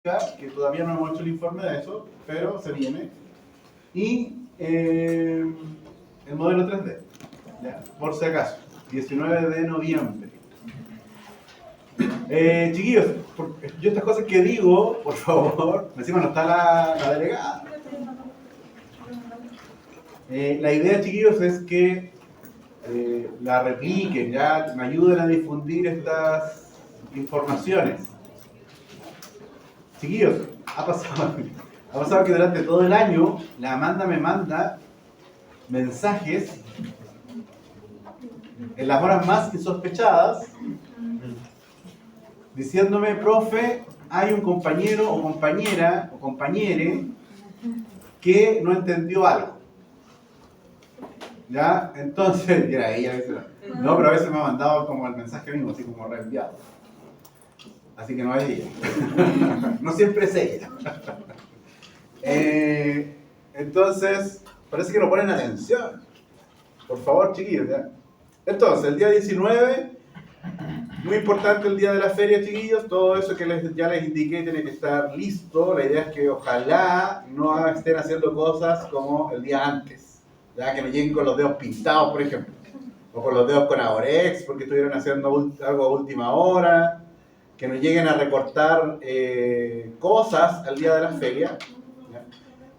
que todavía no hemos hecho el informe de eso, pero se viene. Y el modelo 3D, ¿ya? Por si acaso, 19 de noviembre. Chiquillos, yo estas cosas que digo, por favor, encima no está la delegada. La idea, chiquillos, es que la repliquen, ya me ayuden a difundir estas informaciones. Chiquillos, ha pasado que durante todo el año la Amanda me manda mensajes en las horas más insospechadas diciéndome, profe, hay un compañero o compañera o compañere que no entendió algo. ¿Ya? Entonces, mira, ella dice, no, pero a veces me ha mandado como el mensaje mismo, así como reenviado. Así que no es ella. No siempre es ella. Entonces, parece que no ponen atención. Por favor, chiquillos, ¿ya? Entonces, el día 19, muy importante el día de la feria, chiquillos. Todo eso que ya les indiqué tiene que estar listo. La idea es que ojalá no estén haciendo cosas como el día antes. Ya que no lleguen con los dedos pintados, por ejemplo. O con los dedos con Aorex, porque estuvieron haciendo algo a última hora. Que no lleguen a recortar cosas al día de la feria. ¿Ya?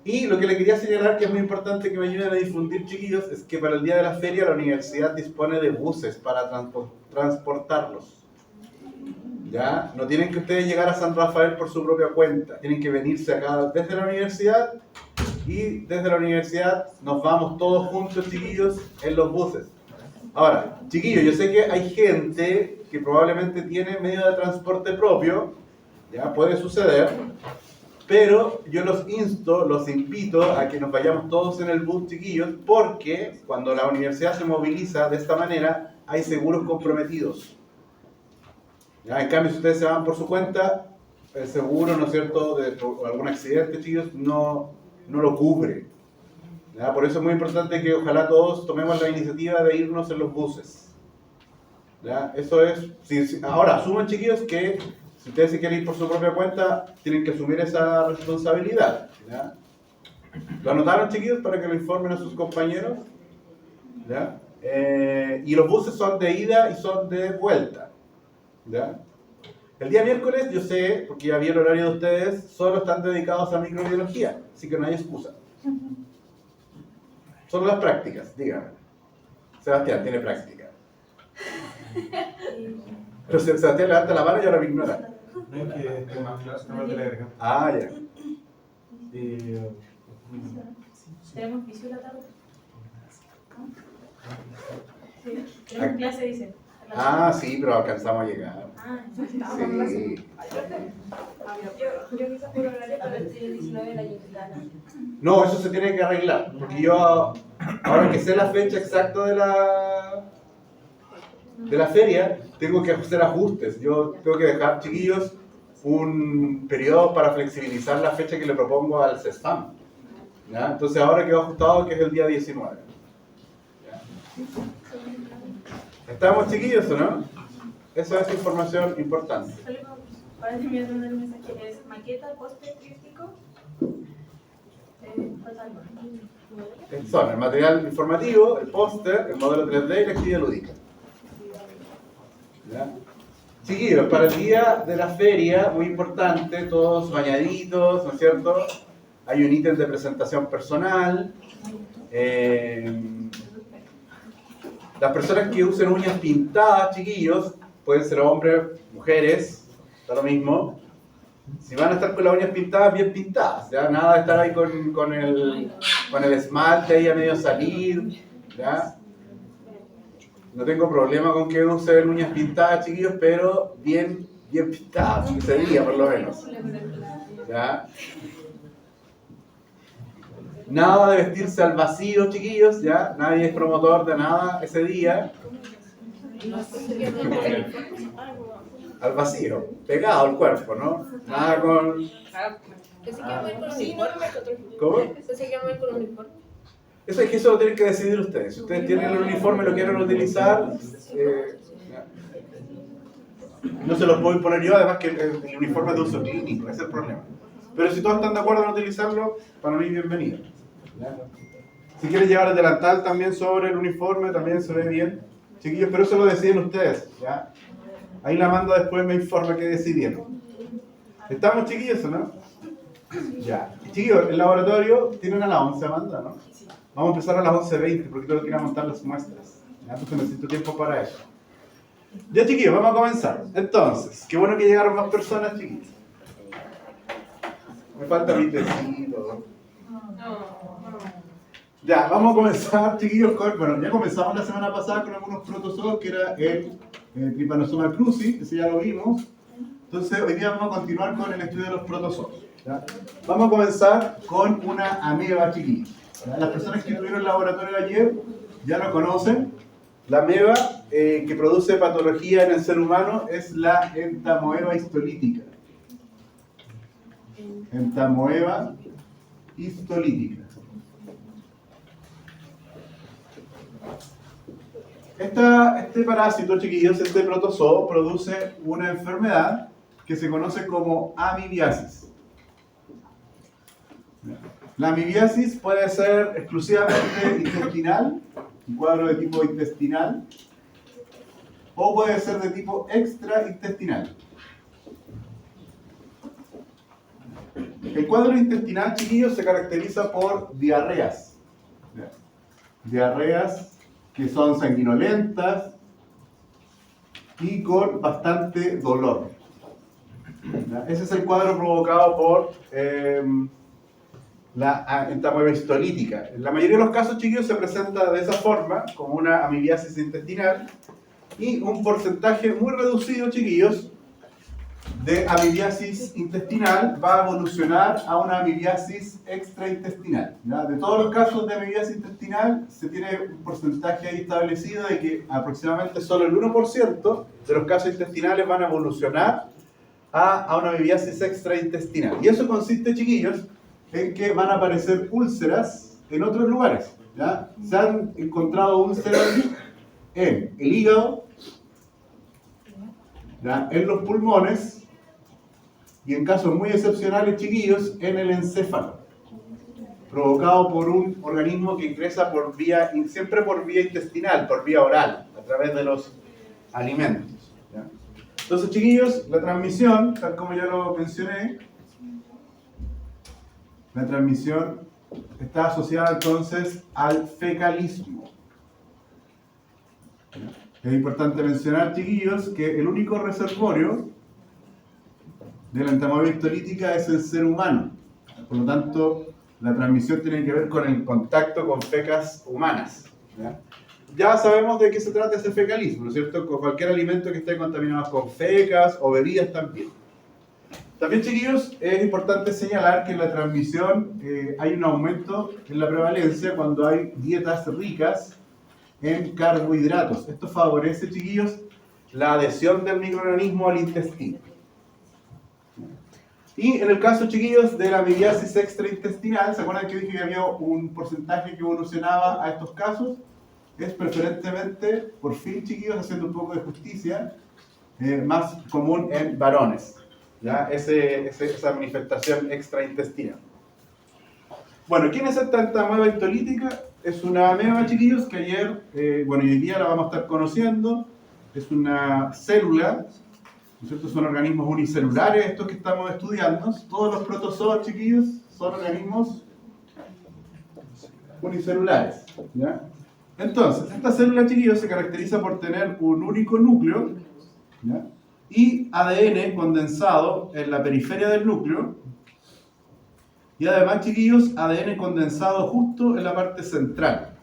Y lo que le quería señalar, que es muy importante que me ayuden a difundir, chiquillos, es que para el día de la feria la universidad dispone de buses para transportarlos. ¿Ya? No tienen que ustedes llegar a San Rafael por su propia cuenta, tienen que venirse acá desde la universidad y desde la universidad nos vamos todos juntos, chiquillos, en los buses. Ahora, chiquillos, yo sé que hay gente que probablemente tiene medio de transporte propio, ya puede suceder, pero yo los invito a que nos vayamos todos en el bus, chiquillos, porque cuando la universidad se moviliza de esta manera, hay seguros comprometidos. ¿Ya? En cambio, si ustedes se van por su cuenta, el seguro, ¿no es cierto?, de algún accidente, chiquillos, no lo cubre. ¿Ya? Por eso es muy importante que ojalá todos tomemos la iniciativa de irnos en los buses. ¿Ya? Eso es. Ahora, asuman, chiquillos, que si ustedes se quieren ir por su propia cuenta, tienen que asumir esa responsabilidad. ¿Ya? ¿Lo anotaron, chiquillos, para que lo informen a sus compañeros? ¿Ya? Y los buses son de ida y son de vuelta. ¿Ya? El día miércoles, yo sé, porque ya vi el horario de ustedes, solo están dedicados a microbiología, así que no hay excusa. Solo las prácticas, dígame. Sebastián, tiene práctica. Pero Sebastián levanta la mano y ahora me ignora. No, es que tengo más clases, no me la garganta. Ah, ya. ¿Tenemos fisio la tarde? Sí. Tenemos clase, dice. Ah, sí, pero alcanzamos a llegar. Ah, ya está. Sí. Yo quizás por horario para el 19 de la Yucatana. No, eso se tiene que arreglar, porque yo, ahora que sé la fecha exacta de la feria, tengo que hacer ajustes. Yo tengo que dejar, chiquillos, un periodo para flexibilizar la fecha que le propongo al CESFAM. ¿Ya? Entonces ahora quedó ajustado que es el día 19. ¿Ya? ¿Estamos, chiquillos, o no? Esa es información importante. Ahora te envío un mensaje. Es maqueta, póster, tríptico. Son el material informativo, el póster, el modelo 3D y la actividad lúdica. ¿Ya? Chiquillos, para el día de la feria, muy importante, todos bañaditos, ¿no es cierto? Hay un ítem de presentación personal. Las personas que usen uñas pintadas, chiquillos, pueden ser hombres, mujeres, está lo mismo. Si van a estar con las uñas pintadas, bien pintadas, ¿ya? Nada de estar ahí con el esmalte ahí a medio salir, ¿ya? No tengo problema con que usen uñas pintadas, chiquillos, pero bien pintadas, ese día por lo menos, ¿ya? Nada de vestirse al vacío, chiquillos, ¿ya? Nadie es promotor de nada ese día. Al vacío, pegado al cuerpo, ¿no? Nada con... ¿Que se quieren ver con uniforme? ¿Cómo? ¿Que se quieren ver con uniforme? Eso es que eso lo tienen que decidir ustedes. Si ustedes tienen el uniforme y lo quieren utilizar, No se los puedo imponer yo, además que el uniforme es de uso clínico, ese es el problema. Pero si todos están de acuerdo en utilizarlo, para mí bienvenido. Si quieren llevar el delantal también sobre el uniforme, también se ve bien. Chiquillos, pero eso lo deciden ustedes, ¿ya? Ahí la Amanda después me informa qué decidieron. ¿Estamos, chiquillos, o no? Ya. Chiquillos, el laboratorio tiene una a las 11, Amanda, ¿no? Vamos a empezar a las 11:20 porque tengo que ir a montar las muestras. ¿Ya? Entonces necesito tiempo para eso. Ya, chiquillos, vamos a comenzar. Entonces, qué bueno que llegaron más personas, chiquillos. Me falta mi tecito. Ya, vamos a comenzar, chiquillos, bueno, ya comenzamos la semana pasada con algunos protozoos, que era el Trypanosoma cruzi, ese ya lo vimos. Entonces, hoy día vamos a continuar con el estudio de los protozoos. ¿Ya? Vamos a comenzar con una ameba, chiquillos. ¿Ya? Las personas que estuvieron en el laboratorio ayer ya lo conocen. La ameba que produce patología en el ser humano es la entamoeba histolítica. Entamoeba histolítica. Este parásito, chiquillos, este protozoo, produce una enfermedad que se conoce como amibiasis. La amibiasis puede ser exclusivamente intestinal, un cuadro de tipo intestinal, o puede ser de tipo extraintestinal. El cuadro intestinal, chiquillos, se caracteriza por diarreas. Diarreas que son sanguinolentas y con bastante dolor. Ese es el cuadro provocado por la entamoeba histolítica. En la mayoría de los casos, chiquillos, se presenta de esa forma, como una amibiasis intestinal, y un porcentaje muy reducido, chiquillos, de amibiasis intestinal va a evolucionar a una amibiasis extraintestinal. ¿Ya? De todos los casos de amibiasis intestinal, se tiene un porcentaje ahí establecido de que aproximadamente solo el 1% de los casos intestinales van a evolucionar a una amibiasis extraintestinal. Y eso consiste, chiquillos, en que van a aparecer úlceras en otros lugares. ¿Ya? Se han encontrado úlceras en el hígado, ¿ya? En los pulmones, y en casos muy excepcionales, chiquillos, en el encéfalo, provocado por un organismo que ingresa siempre por vía intestinal, por vía oral, a través de los alimentos. ¿Ya? Entonces, chiquillos, la transmisión, tal como ya lo mencioné, la transmisión está asociada entonces al fecalismo. Es importante mencionar, chiquillos, que el único reservorio de la entamoeba histolítica es el ser humano. Por lo tanto, la transmisión tiene que ver con el contacto con fecas humanas. Ya sabemos de qué se trata ese fecalismo, ¿no es cierto? Con cualquier alimento que esté contaminado con fecas o bebidas también. También, chiquillos, es importante señalar que en la transmisión hay un aumento en la prevalencia cuando hay dietas ricas en carbohidratos. Esto favorece, chiquillos, la adhesión del microorganismo al intestino. Y en el caso, chiquillos, de la amibiasis extraintestinal, ¿se acuerdan que dije que había un porcentaje que evolucionaba a estos casos? Es preferentemente, por fin, chiquillos, haciendo un poco de justicia, más común en varones. ¿Ya? Esa manifestación extraintestinal. Bueno, ¿quién es esta entamoeba histolítica? Es una ameba, chiquillos, que ayer, y hoy día la vamos a estar conociendo. Es una célula, ¿no es cierto? Son organismos unicelulares estos que estamos estudiando. Todos los protozoos, chiquillos, son organismos unicelulares. ¿Ya? Entonces, esta célula, chiquillos, se caracteriza por tener un único núcleo, ¿ya? Y ADN condensado en la periferia del núcleo. Y además, chiquillos, ADN condensado justo en la parte central.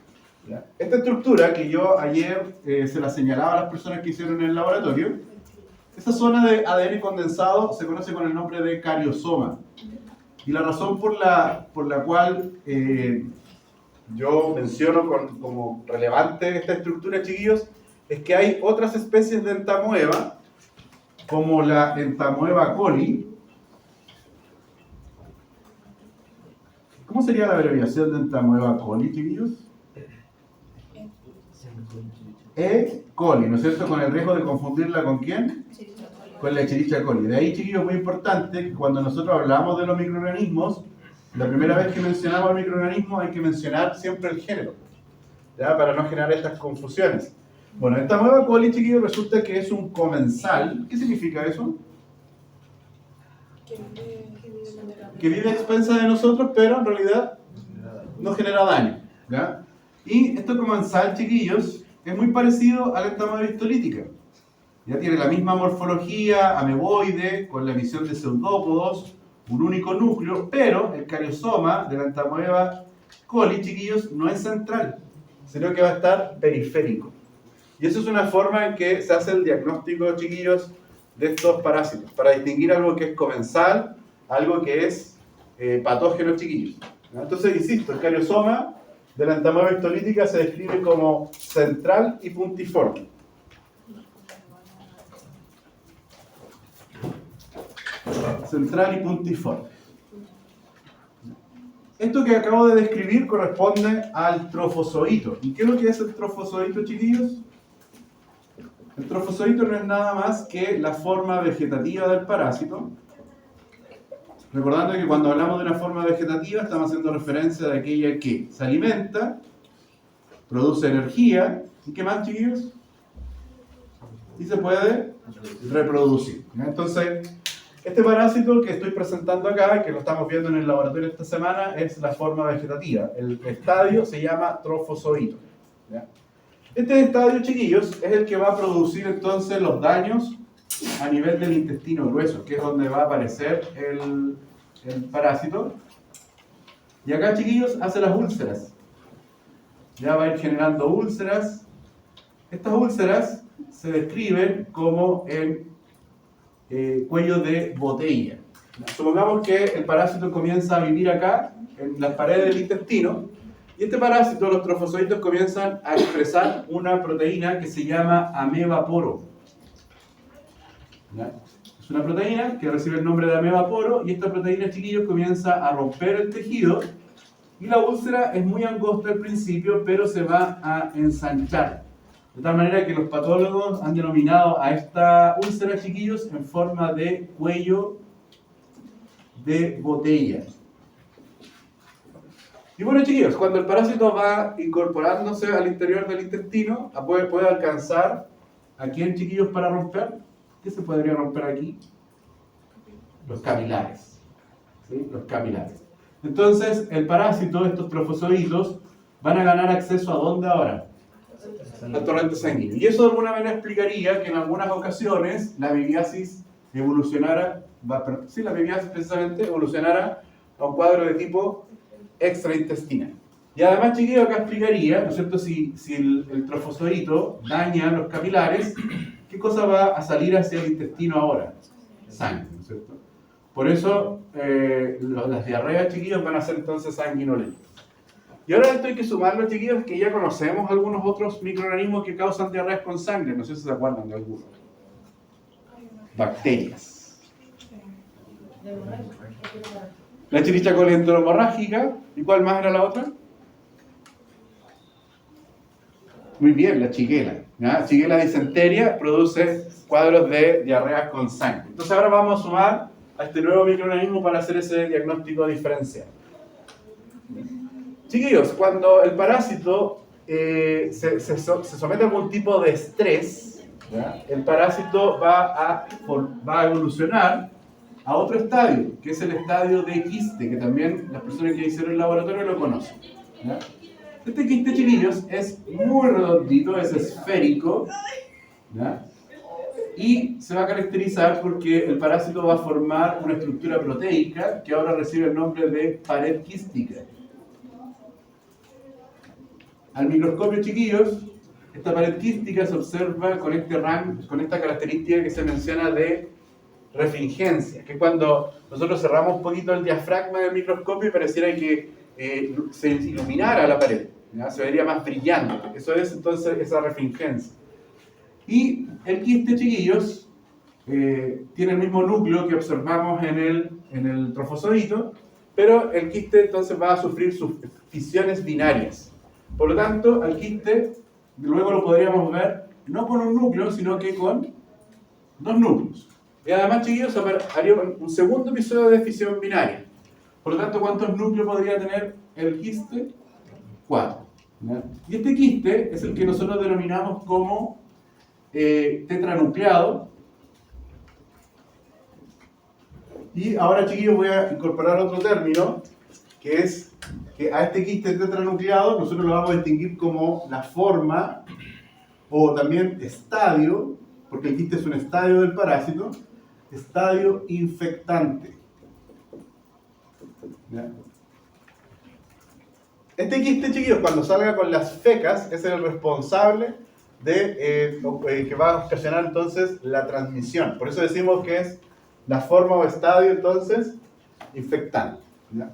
¿Ya? Esta estructura que yo ayer se la señalaba a las personas que hicieron en el laboratorio, esa zona de ADN condensado se conoce con el nombre de cariosoma. Y la razón por la cual yo menciono como relevante esta estructura, chiquillos, es que hay otras especies de entamoeba, como la entamoeba coli. ¿Cómo sería la abreviación de entamoeba coli, chiquillos? E. coli, ¿no es cierto? Con el riesgo de confundirla con ¿quién? con la Escherichia coli. De ahí, chiquillos, muy importante que cuando nosotros hablamos de los microorganismos, la primera vez que mencionamos el microorganismo hay que mencionar siempre el género, ¿ya? Para no generar estas confusiones. Bueno, esta nueva coli, chiquillos, resulta que es un comensal. ¿Qué significa eso? Que vive a expensas de nosotros, pero en realidad no genera daño, ¿ya? Y este comensal, chiquillos, es muy parecido a la entamoeba histolítica. Ya tiene la misma morfología, ameboide, con la emisión de pseudópodos, un único núcleo, pero el cariosoma de la entamoeba coli, chiquillos, no es central, sino que va a estar periférico. Y eso es una forma en que se hace el diagnóstico, chiquillos, de estos parásitos, para distinguir algo que es comensal, algo que es patógeno, chiquillos. Entonces, insisto, el cariosoma de la entamoeba histolítica se describe como central y puntiforme. Central y puntiforme. Esto que acabo de describir corresponde al trofozoito. ¿Y qué es lo que es el trofozoito, chiquillos? El trofozoito no es nada más que la forma vegetativa del parásito. Recordando que cuando hablamos de una forma vegetativa estamos haciendo referencia de aquella que se alimenta, produce energía, ¿y qué más, chiquillos? Y se puede reproducir. Entonces, este parásito que estoy presentando acá, que lo estamos viendo en el laboratorio esta semana, es la forma vegetativa. El estadio se llama trofozoito, ¿ya? Este estadio, chiquillos, es el que va a producir entonces los daños a nivel del intestino grueso, que es donde va a aparecer el parásito. Y acá, chiquillos, hace las úlceras. Ya va a ir generando úlceras. Estas úlceras se describen como el cuello de botella. Supongamos que el parásito comienza a vivir acá, en las paredes del intestino, y este parásito, los trofozoitos, comienzan a expresar una proteína que se llama amebaporo. ¿Ya? Es una proteína que recibe el nombre de amebaporo, y esta proteína, chiquillos, comienza a romper el tejido, y la úlcera es muy angosta al principio, pero se va a ensanchar. De tal manera que los patólogos han denominado a esta úlcera, chiquillos, en forma de cuello de botella. Y bueno, chiquillos, cuando el parásito va incorporándose al interior del intestino, puede alcanzar ¿a quién, chiquillos, para romper? ¿Qué se podría romper aquí? Los capilares. ¿Sí? Los capilares. Entonces, el parásito, estos trofozoitos, van a ganar acceso ¿a dónde ahora? Al torrente sanguíneo. Y eso de alguna manera explicaría que en algunas ocasiones la bibliasis evolucionara, la bibliasis precisamente evolucionara a un cuadro de tipo extraintestinal. Y además, chiquillos, acá explicaría, ¿no es cierto?, si el trofozoito daña los capilares, ¿qué cosa va a salir hacia el intestino ahora? Sangre, ¿no es cierto? Por eso, las diarreas, chiquillos, van a ser entonces sanguinolentas. Y ahora esto hay que sumarlo, chiquillos, que ya conocemos algunos otros microorganismos que causan diarreas con sangre. No sé si se acuerdan de algunos. Bacterias. La Escherichia coli enteromorrágica. ¿Y cuál más era la otra? Muy bien, la Shigella. ¿Ya? Shigella disenteria produce cuadros de diarreas con sangre. Entonces ahora vamos a sumar a este nuevo microorganismo para hacer ese diagnóstico diferencial. Chiquillos, cuando el parásito se somete a algún tipo de estrés, ¿ya? El parásito va a evolucionar a otro estadio, que es el estadio de quiste, que también las personas que hicieron el laboratorio lo conocen, ¿ya? Este quiste, chiquillos, es muy redondito, es esférico, ¿ya? Y se va a caracterizar porque el parásito va a formar una estructura proteica que ahora recibe el nombre de pared quística. Al microscopio, chiquillos, esta pared quística se observa con esta característica que se menciona de refingencia, que es cuando nosotros cerramos un poquito el diafragma del microscopio y pareciera que se iluminara la pared, ¿ya? Se vería más brillante. Eso es entonces esa refingencia. Y el quiste, chiquillos, tiene el mismo núcleo que observamos en el trofozoito, pero el quiste entonces va a sufrir sus fisiones binarias. Por lo tanto, al quiste luego lo podríamos ver no con un núcleo, sino que con dos núcleos. Y además, chiquillos, haría un segundo episodio de fisión binaria. Por lo tanto, ¿cuántos núcleos podría tener el quiste? 4. ¿Ya? Y este quiste es el que nosotros denominamos como tetranucleado. Y ahora, chiquillos, voy a incorporar otro término, que es que a este quiste tetranucleado nosotros lo vamos a distinguir como la forma o también estadio, porque el quiste es un estadio del parásito, estadio infectante. ¿Ya? Este quiste, chiquillos, cuando salga con las fecas, es el responsable de que va a ocasionar entonces la transmisión. Por eso decimos que es la forma o estadio entonces infectante. ¿Ya?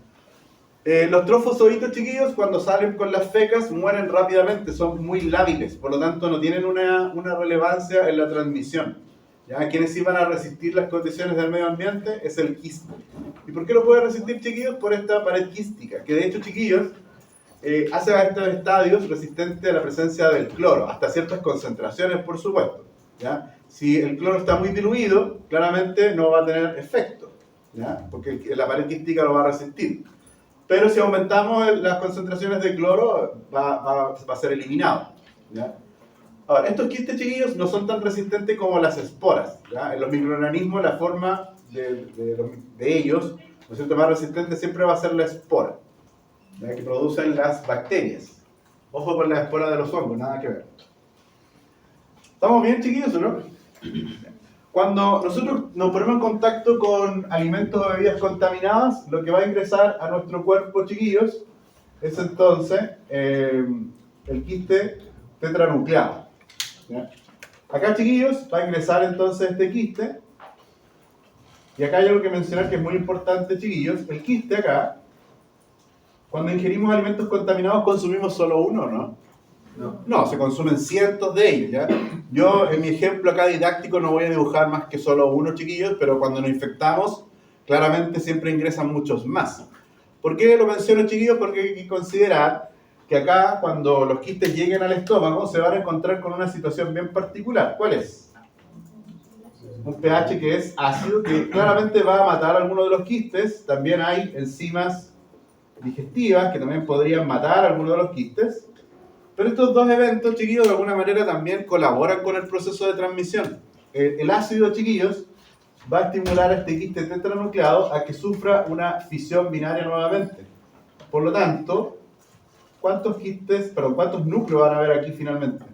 Los trofosoditos, chiquillos, cuando salen con las fecas mueren rápidamente, son muy lábiles, por lo tanto no tienen una relevancia en la transmisión. ¿Ya? Quienes sí van a resistir las condiciones del medio ambiente es el quiste. ¿Y por qué lo puede resistir, chiquillos? Por esta pared quística, que de hecho, chiquillos, hace a estos estadios resistentes a la presencia del cloro, hasta ciertas concentraciones, por supuesto. ¿Ya? Si el cloro está muy diluido, claramente no va a tener efecto, ¿ya? Porque la pared quística lo va a resistir. Pero si aumentamos las concentraciones de cloro, va a ser eliminado. ¿Ya? Ahora, estos quistes, chiquillos, no son tan resistentes como las esporas. ¿Ya? En los microorganismos, la forma de ellos, ¿no es cierto?, más resistente siempre va a ser la espora, ¿ya?, que producen las bacterias. Ojo con la espora de los hongos, nada que ver. ¿Estamos bien, chiquillos, o no? Cuando nosotros nos ponemos en contacto con alimentos o bebidas contaminadas, lo que va a ingresar a nuestro cuerpo, chiquillos, es entonces el quiste tetranucleado. ¿Ya? Acá, chiquillos, va a ingresar entonces este quiste. Y acá hay algo que mencionar que es muy importante, chiquillos. El quiste acá, cuando ingerimos alimentos contaminados, consumimos solo uno, ¿no? No, se consumen cientos de ellos, ¿ya? Yo, en mi ejemplo acá didáctico, no voy a dibujar más que solo uno, chiquillos, pero cuando nos infectamos, claramente siempre ingresan muchos más. ¿Por qué lo menciono, chiquillos? Porque hay que considerar que acá, cuando los quistes lleguen al estómago, se van a encontrar con una situación bien particular. ¿Cuál es? Un pH que es ácido, que claramente va a matar algunos de los quistes. También hay enzimas digestivas que también podrían matar algunos de los quistes. Pero estos dos eventos, chiquillos, de alguna manera también colaboran con el proceso de transmisión. El ácido, chiquillos, va a estimular a este quiste tetranucleado a que sufra una fisión binaria nuevamente. Por lo tanto, ¿cuántos núcleos van a haber aquí finalmente?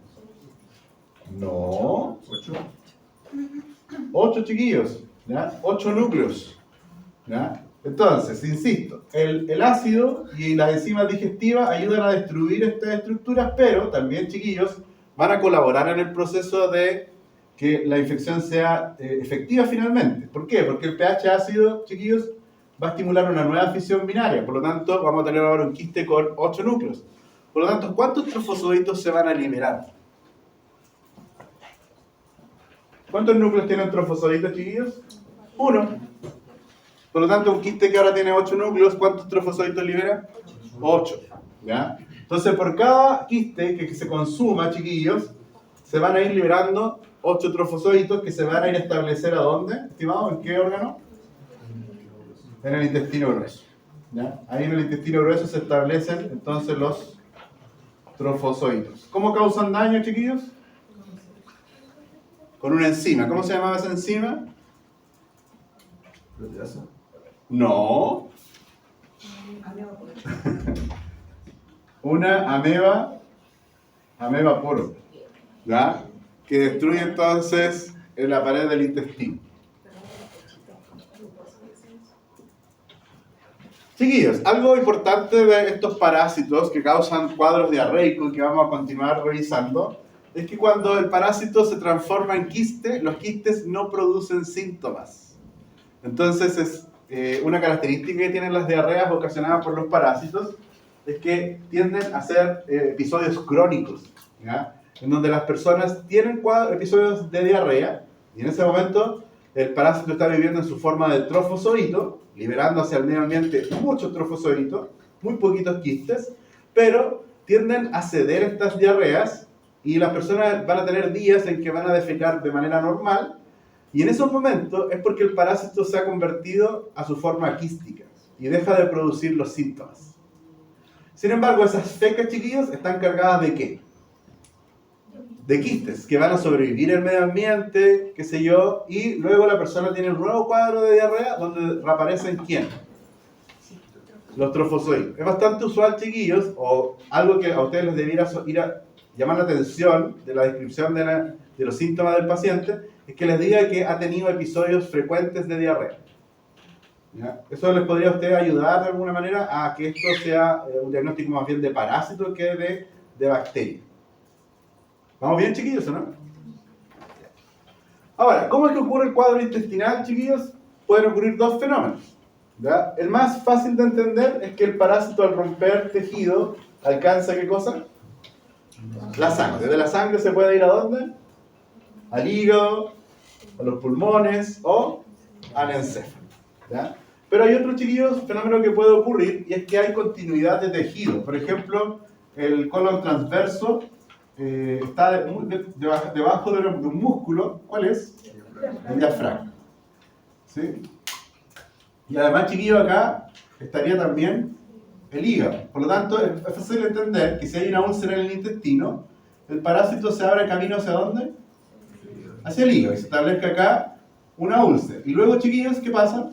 No. 8, chiquillos. ¿Ya? 8 núcleos. ¿Ya? Entonces, insisto, el ácido y las enzimas digestivas ayudan a destruir estas estructuras, pero también, chiquillos, van a colaborar en el proceso de que la infección sea efectiva finalmente. ¿Por qué? Porque el pH ácido, chiquillos, va a estimular una nueva fisión binaria. Por lo tanto, vamos a tener ahora un quiste con 8 núcleos. Por lo tanto, ¿cuántos trofosoditos se van a liberar? ¿Cuántos núcleos tiene un trofosodito, chiquillos? 1. Por lo tanto, un quiste que ahora tiene 8 núcleos, ¿cuántos trofosoditos libera? 8. ¿Ya? Entonces, por cada quiste que se consuma, chiquillos, se van a ir liberando 8 trofosoditos que se van a ir a establecer ¿a dónde, estimado? ¿En qué órgano? En el intestino grueso. ¿Ya? Ahí en el intestino grueso se establecen entonces los trofosoditos. ¿Cómo causan daño, chiquillos? Con una enzima. ¿Cómo se llamaba esa enzima? No. Una ameba puro, ¿ya? Que destruye entonces en la pared del intestino. Chiquillos, algo importante de estos parásitos que causan cuadros diarreicos que vamos a continuar revisando es que cuando el parásito se transforma en quiste, los quistes no producen síntomas. Entonces es una característica que tienen las diarreas ocasionadas por los parásitos es que tienden a ser episodios crónicos, ¿ya? En donde las personas tienen episodios de diarrea y en ese momento el parásito está viviendo en su forma de trofosodito, liberando hacia el medio ambiente muchos trofosoditos, muy poquitos quistes, pero tienden a ceder estas diarreas y las personas van a tener días en que van a defecar de manera normal, Y en esos momentos es porque el parásito se ha convertido a su forma quística y deja de producir los síntomas. Sin embargo, esas fecas, chiquillos, están cargadas ¿de qué? De quistes, que van a sobrevivir en el medio ambiente, qué sé yo, y luego la persona tiene un nuevo cuadro de diarrea donde reaparecen ¿quién? Los trofozoides. Es bastante usual, chiquillos, o algo que a ustedes les debiera ir a llamar la atención de la descripción de los síntomas del paciente, es que les diga que ha tenido episodios frecuentes de diarrea. ¿Ya? Eso les podría a ustedes ayudar de alguna manera a que esto sea un diagnóstico más bien de parásito que de bacteria. ¿Vamos bien, chiquillos, o no? Ahora, ¿cómo es que ocurre el cuadro intestinal, chiquillos? Pueden ocurrir dos fenómenos. ¿Ya? El más fácil de entender es que el parásito al romper tejido alcanza ¿qué cosa? La sangre. De la sangre se puede ir ¿a dónde? Al hígado, a los pulmones o al encéfalo. ¿Ya? Pero hay otro, chiquillos, fenómeno que puede ocurrir y es que hay continuidad de tejido. Por ejemplo, el colon transverso está debajo de un músculo. ¿Cuál es? El diafragma. ¿Sí? Y además, chiquillos, acá estaría también el hígado. Por lo tanto, es fácil entender que si hay una úlcera en el intestino, el parásito se abre camino ¿hacia dónde? Hacia el hígado. Y se establezca acá una úlcera. Y luego, chiquillos, ¿qué pasa?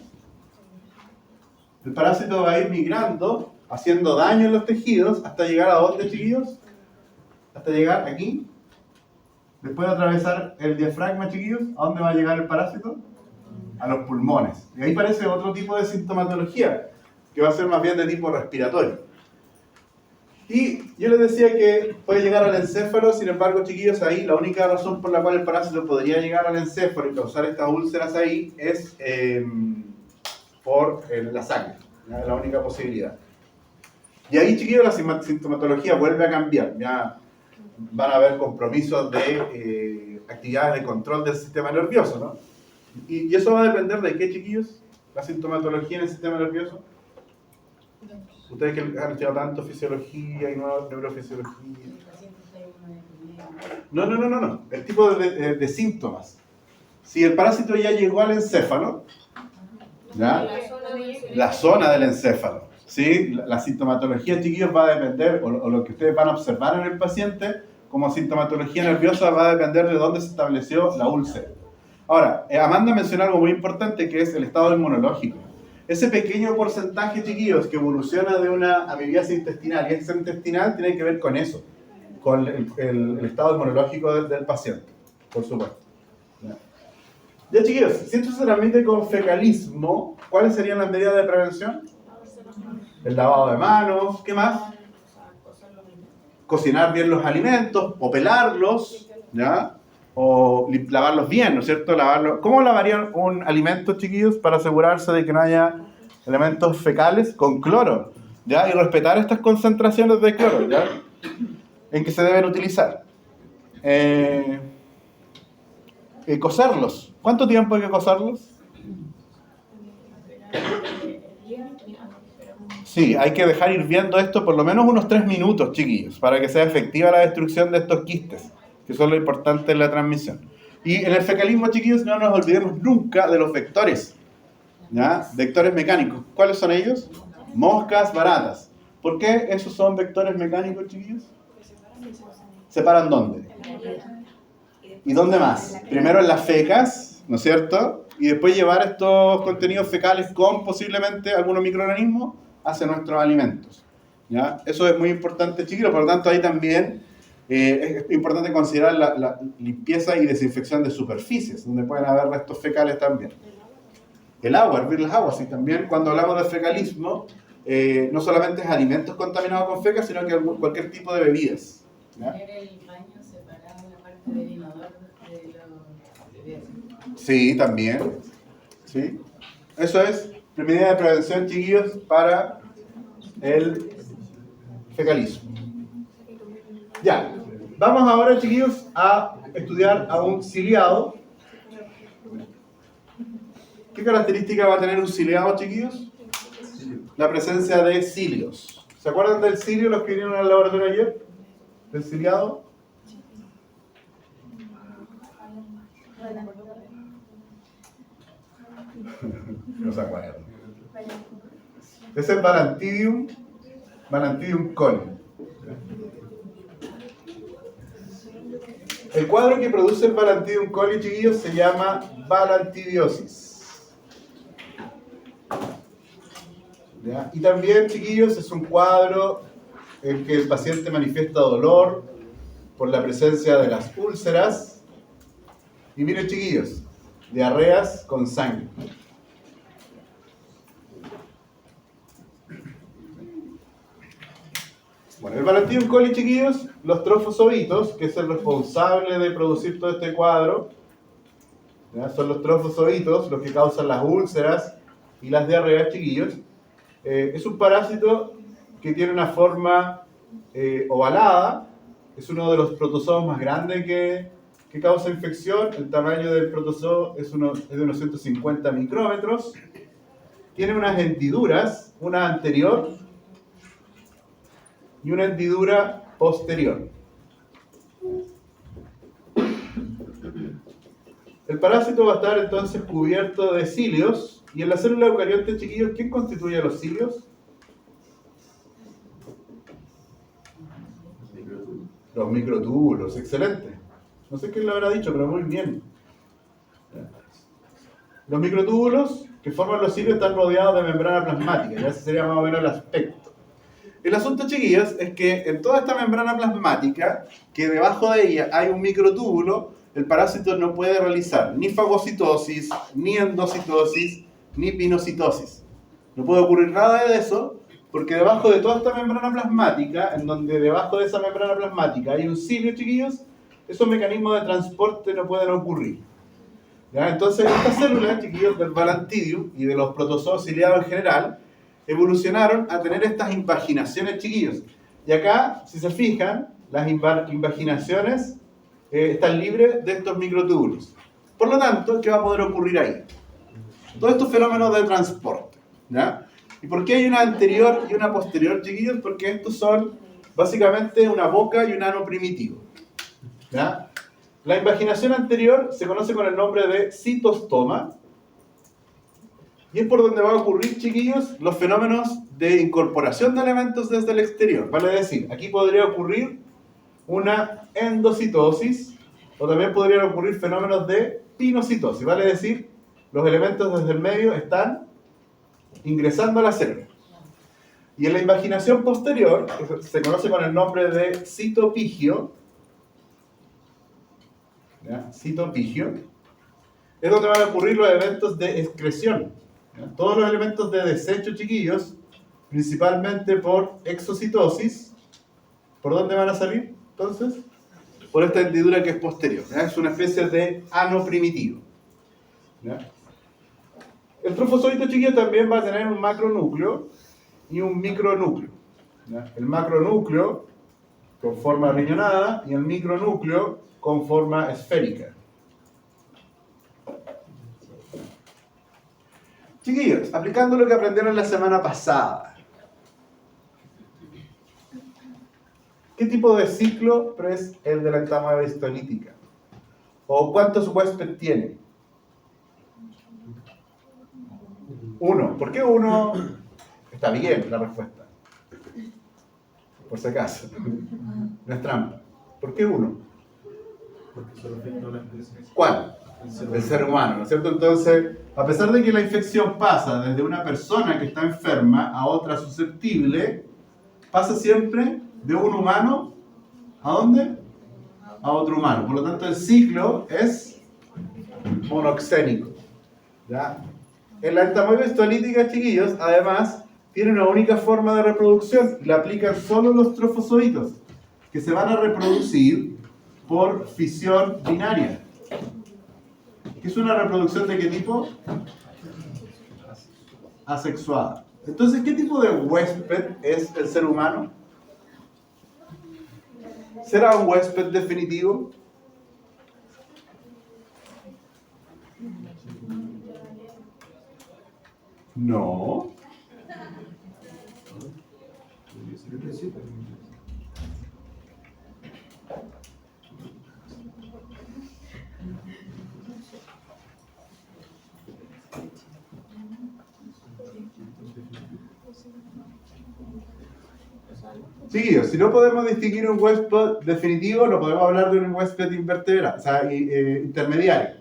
El parásito va a ir migrando, haciendo daño en los tejidos, hasta llegar ¿a dónde, chiquillos? Hasta llegar aquí. Después de atravesar el diafragma, chiquillos, ¿a dónde va a llegar el parásito? A los pulmones. Y ahí parece otro tipo de sintomatología, que va a ser más bien de tipo respiratorio. Y yo les decía que puede llegar al encéfalo, sin embargo, chiquillos, ahí la única razón por la cual el parásito podría llegar al encéfalo y causar estas úlceras ahí es por la sangre. ¿Ya? Es la única posibilidad. Y ahí, chiquillos, la sintomatología vuelve a cambiar. Ya van a haber compromisos de actividades de control del sistema nervioso, ¿no? Y eso va a depender de qué, chiquillos, la sintomatología en el sistema nervioso. Ustedes que han estudiado tanto fisiología y neurofisiología. No. El tipo de síntomas. Si el parásito ya llegó al encéfalo, ¿ya? La zona del encéfalo. ¿Sí? La sintomatología, chiquillos, va a depender, o lo que ustedes van a observar en el paciente como sintomatología nerviosa va a depender de dónde se estableció la úlcera. Ahora, Amanda mencionó algo muy importante que es el estado inmunológico. Ese pequeño porcentaje, chiquillos, que evoluciona de una amibiasis intestinal y extraintestinal tiene que ver con eso, con el estado inmunológico del paciente, por supuesto. Ya, chiquillos, si esto se transmite con fecalismo, ¿cuáles serían las medidas de prevención? El lavado de manos, ¿qué más? Cocinar bien los alimentos, o pelarlos, ¿ya? O lavarlos bien, ¿no es cierto? ¿Cómo lavarían un alimento, chiquillos, para asegurarse de que no haya elementos fecales? Con cloro, ¿ya? Y respetar estas concentraciones de cloro, ¿ya? En que se deben utilizar. Cocerlos. ¿Cuánto tiempo hay que cocerlos? Sí, hay que dejar hirviendo esto por lo menos unos 3 minutos, chiquillos, para que sea efectiva la destrucción de estos quistes, que son lo importante en la transmisión. Y en el fecalismo, chiquillos, no nos olvidemos nunca de los vectores, ¿ya? Vectores mecánicos. ¿Cuáles son ellos? Moscas, baratas. ¿Por qué esos son vectores mecánicos, chiquillos? ¿Separan dónde? ¿Y dónde más? Primero en las fecas, ¿no es cierto? Y después llevar estos contenidos fecales con posiblemente algunos microorganismos hacia nuestros alimentos, ¿ya? Eso es muy importante, chiquillos. Por lo tanto, ahí también es importante considerar la limpieza y desinfección de superficies, donde pueden haber restos fecales también. El agua, hervir las aguas. Y también cuando hablamos de fecalismo, no solamente es alimentos contaminados con feca, sino que cualquier tipo de bebidas, ¿ya? El baño separado, la parte del inodoro de los... Sí, también. ¿Sí? Eso es medida de prevención, chiquillos, para el fecalismo. Ya, vamos ahora, chiquillos, a estudiar a un ciliado. ¿Qué característica va a tener un ciliado, chiquillos? La presencia de cilios. ¿Se acuerdan del cilio, los que vinieron al laboratorio ayer? ¿Del ciliado? No se acuerdan. Ese es Balantidium coli. El cuadro que produce el Balantidium coli, chiquillos, se llama balantidiosis. ¿Ya? Y también, chiquillos, es un cuadro en que el paciente manifiesta dolor por la presencia de las úlceras. Y miren, chiquillos, diarreas con sangre. Bueno, el Balantidium coli, chiquillos, los trofozoitos, que es el responsable de producir todo este cuadro, ¿ya? Son los trofozoitos los que causan las úlceras y las diarreas, chiquillos. Es un parásito que tiene una forma ovalada, es uno de los protozoos más grandes que causa infección. El tamaño del protozoo es de unos 150 micrómetros. Tiene unas hendiduras, una anterior y una hendidura posterior. El parásito va a estar entonces cubierto de cilios. Y en la célula eucarionte, chiquillos, ¿quién constituye los cilios? Los microtúbulos, excelente. No sé quién lo habrá dicho, pero muy bien. Los microtúbulos que forman los cilios están rodeados de membrana plasmática, ya ese sería más o menos el aspecto. El asunto, chiquillos, es que en toda esta membrana plasmática, que debajo de ella hay un microtúbulo, el parásito no puede realizar ni fagocitosis, ni endocitosis, ni pinocitosis. No puede ocurrir nada de eso, porque debajo de toda esta membrana plasmática, en donde debajo de esa membrana plasmática hay un cilio, chiquillos, esos mecanismos de transporte no pueden ocurrir. ¿Ya? Entonces, estas células, chiquillos, del Balantidium y de los protozoos ciliados en general, evolucionaron a tener estas invaginaciones, chiquillos. Y acá, si se fijan, las invaginaciones están libres de estos microtúbulos. Por lo tanto, ¿qué va a poder ocurrir ahí? Todos estos fenómenos de transporte. ¿Ya? ¿Y por qué hay una anterior y una posterior, chiquillos? Porque estos son básicamente una boca y un ano primitivo. ¿Ya? La invaginación anterior se conoce con el nombre de citostoma. Y es por donde van a ocurrir, chiquillos, los fenómenos de incorporación de elementos desde el exterior. Vale decir, aquí podría ocurrir una endocitosis, o también podrían ocurrir fenómenos de pinocitosis. Vale decir, los elementos desde el medio están ingresando a la célula. Y en la invaginación posterior, que se conoce con el nombre de citopigio, ¿ya? Citopigio, es donde van a ocurrir los eventos de excreción. ¿Ya? Todos los elementos de desecho, chiquillos, principalmente por exocitosis, ¿por dónde van a salir? Entonces, por esta hendidura que es posterior. ¿Ya? Es una especie de ano primitivo. ¿Ya? El trofozoito, chiquillo, también va a tener un macronúcleo y un micronúcleo. ¿Ya? El macronúcleo con forma riñonada y el micronúcleo con forma esférica. Chiquillos, aplicando lo que aprendieron la semana pasada. ¿Qué tipo de ciclo es el de la entamoeba histolítica? ¿O cuántos huéspedes tiene? 1. ¿Por qué 1? Está bien la respuesta. Por si acaso. No es trampa. ¿Por qué 1? Porque solo afecta a una especie. ¿Cuál? El ser humano, ¿no es cierto? Entonces, a pesar de que la infección pasa desde una persona que está enferma a otra susceptible, pasa siempre de un humano ¿a dónde? A otro humano. Por lo tanto, el ciclo es monoxénico. ¿Ya? En la entamoeba histolítica, chiquillos, además, tiene una única forma de reproducción y la aplican solo los trofozoitos, que se van a reproducir por fisión binaria. ¿Qué es una reproducción de qué tipo? Asexuada. Entonces, ¿qué tipo de huésped es el ser humano? ¿Será un huésped definitivo? No. Chiquillos, si no podemos distinguir un huésped definitivo, no podemos hablar de un huésped invertebrado, o sea, intermediario.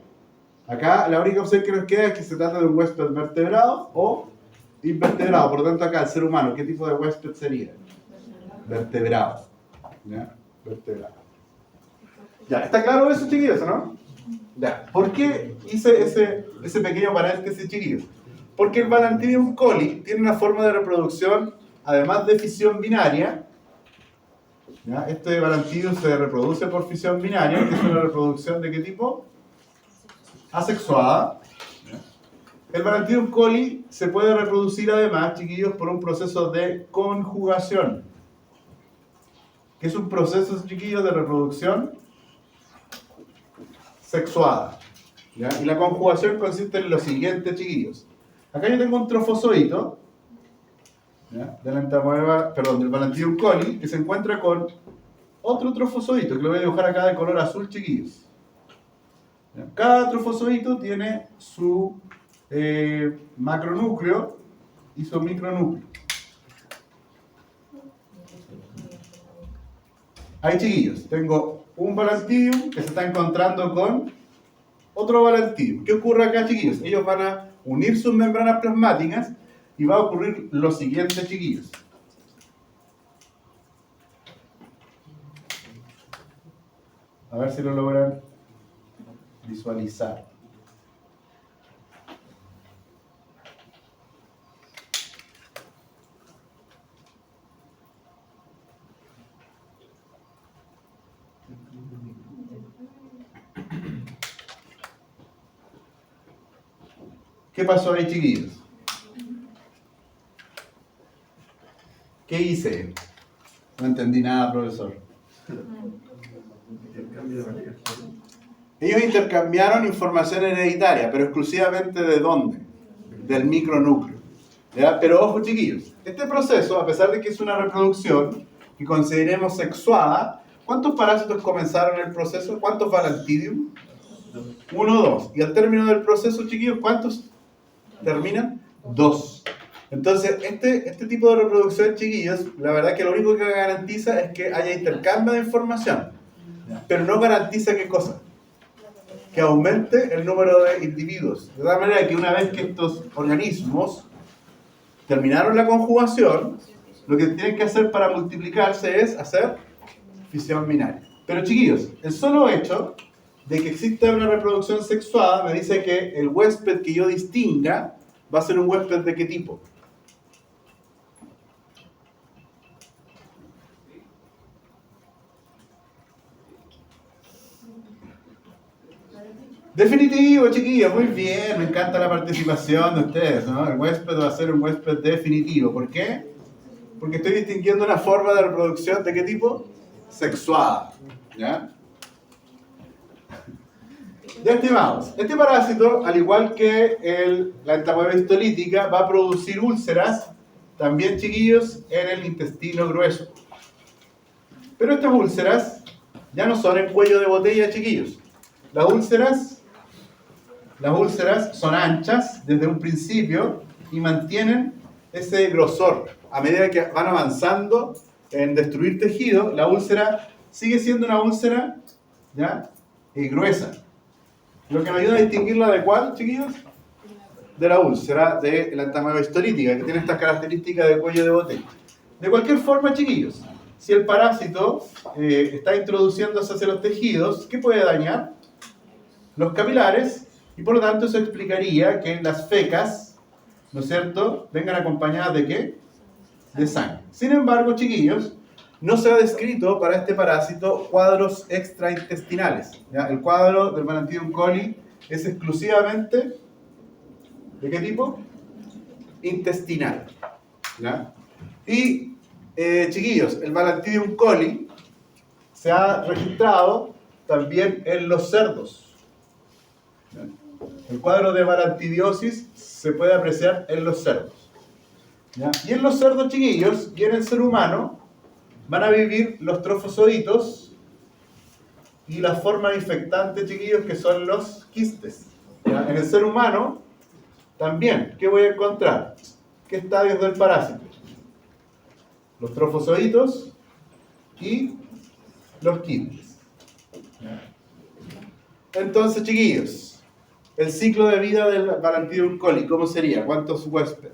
Acá la única opción que nos queda es que se trata de un huésped vertebrado o invertebrado. Por lo tanto, acá el ser humano, ¿qué tipo de huésped sería? Vertebrado. ¿Ya? Vertebrado. Ya, ¿está claro eso, chiquillos, o no? Ya. ¿Por qué hice ese pequeño paréntesis, chiquillos? Porque el Balantidium coli tiene una forma de reproducción, además de fisión binaria. ¿Ya? Este Balantidium se reproduce por fisión binaria, que es una reproducción ¿de qué tipo? Asexuada. ¿Ya? El Balantidium coli se puede reproducir además, chiquillos, por un proceso de conjugación. Que es un proceso, chiquillos, de reproducción sexuada. ¿Ya? Y la conjugación consiste en lo siguiente, chiquillos. Acá yo tengo un trofozoito, ¿ya? Del Balantidium coli, que se encuentra con otro trofozoito, que lo voy a dibujar acá de color azul, chiquillos. ¿Ya? Cada trofozoito tiene su macronúcleo y su micronúcleo. Ahí, chiquillos, tengo un Balantidium que se está encontrando con otro Balantidium. ¿Qué ocurre acá, chiquillos? Ellos van a unir sus membranas plasmáticas y va a ocurrir lo siguiente, chiquillos. A ver si lo logran visualizar. ¿Qué pasó ahí, chiquillos? ¿Qué hice? No entendí nada, profesor. Ellos intercambiaron información hereditaria, pero exclusivamente ¿de dónde? Del micronúcleo. ¿Ya? Pero ojo, chiquillos, este proceso, a pesar de que es una reproducción que consideremos sexuada, ¿cuántos parásitos comenzaron el proceso? ¿Cuántos Balantidium? 1, 2. Y al término del proceso, chiquillos, ¿cuántos terminan? 2. Entonces, este tipo de reproducción, chiquillos, la verdad que lo único que garantiza es que haya intercambio de información. Pero no garantiza ¿qué cosa? Que aumente el número de individuos. De tal manera que una vez que estos organismos terminaron la conjugación, lo que tienen que hacer para multiplicarse es hacer fisión binaria. Pero chiquillos, el solo hecho de que exista una reproducción sexuada me dice que el huésped que yo distinga va a ser un huésped ¿de qué tipo? Definitivo, chiquillos, muy bien, me encanta la participación de ustedes, ¿no? El huésped va a ser un huésped definitivo. ¿Por qué? Porque estoy distinguiendo una forma de reproducción ¿de qué tipo? Sexuada. ¿Ya? Ya, estimados, este parásito, al igual que la entamoeba histolítica, va a producir úlceras, también, chiquillos, en el intestino grueso. Pero estas úlceras ya no son en cuello de botella, chiquillos. Las úlceras son anchas desde un principio y mantienen ese grosor. A medida que van avanzando en destruir tejido, la úlcera sigue siendo una úlcera, ¿ya? Gruesa. Lo que nos ayuda a distinguirla de cuál, chiquillos? De la úlcera de la entamoeba histolítica, que tiene estas características de cuello de botella. De cualquier forma, chiquillos, si el parásito está introduciéndose hacia los tejidos, ¿qué puede dañar? Los capilares, y por lo tanto eso explicaría que las fecas, ¿no es cierto?, vengan acompañadas ¿de qué? De sangre. Sin embargo, chiquillos, no se ha descrito para este parásito cuadros extraintestinales. ¿Ya? El cuadro del Balantidium coli es exclusivamente ¿de qué tipo? Intestinal. ¿Ya? Y, chiquillos, el Balantidium coli se ha registrado también en los cerdos. ¿Ya? El cuadro de balantidiosis se puede apreciar en los cerdos. ¿Ya? Y en los cerdos, chiquillos, y en el ser humano, van a vivir los trofozoitos y la forma infectante, chiquillos, que son los quistes. ¿Ya? En el ser humano, también, ¿qué voy a encontrar? ¿Qué estadios del parásito? los trofozoitos y los quistes. Entonces, chiquillos, el ciclo de vida del Balantidium coli, ¿cómo sería? ¿Cuántos huéspedes?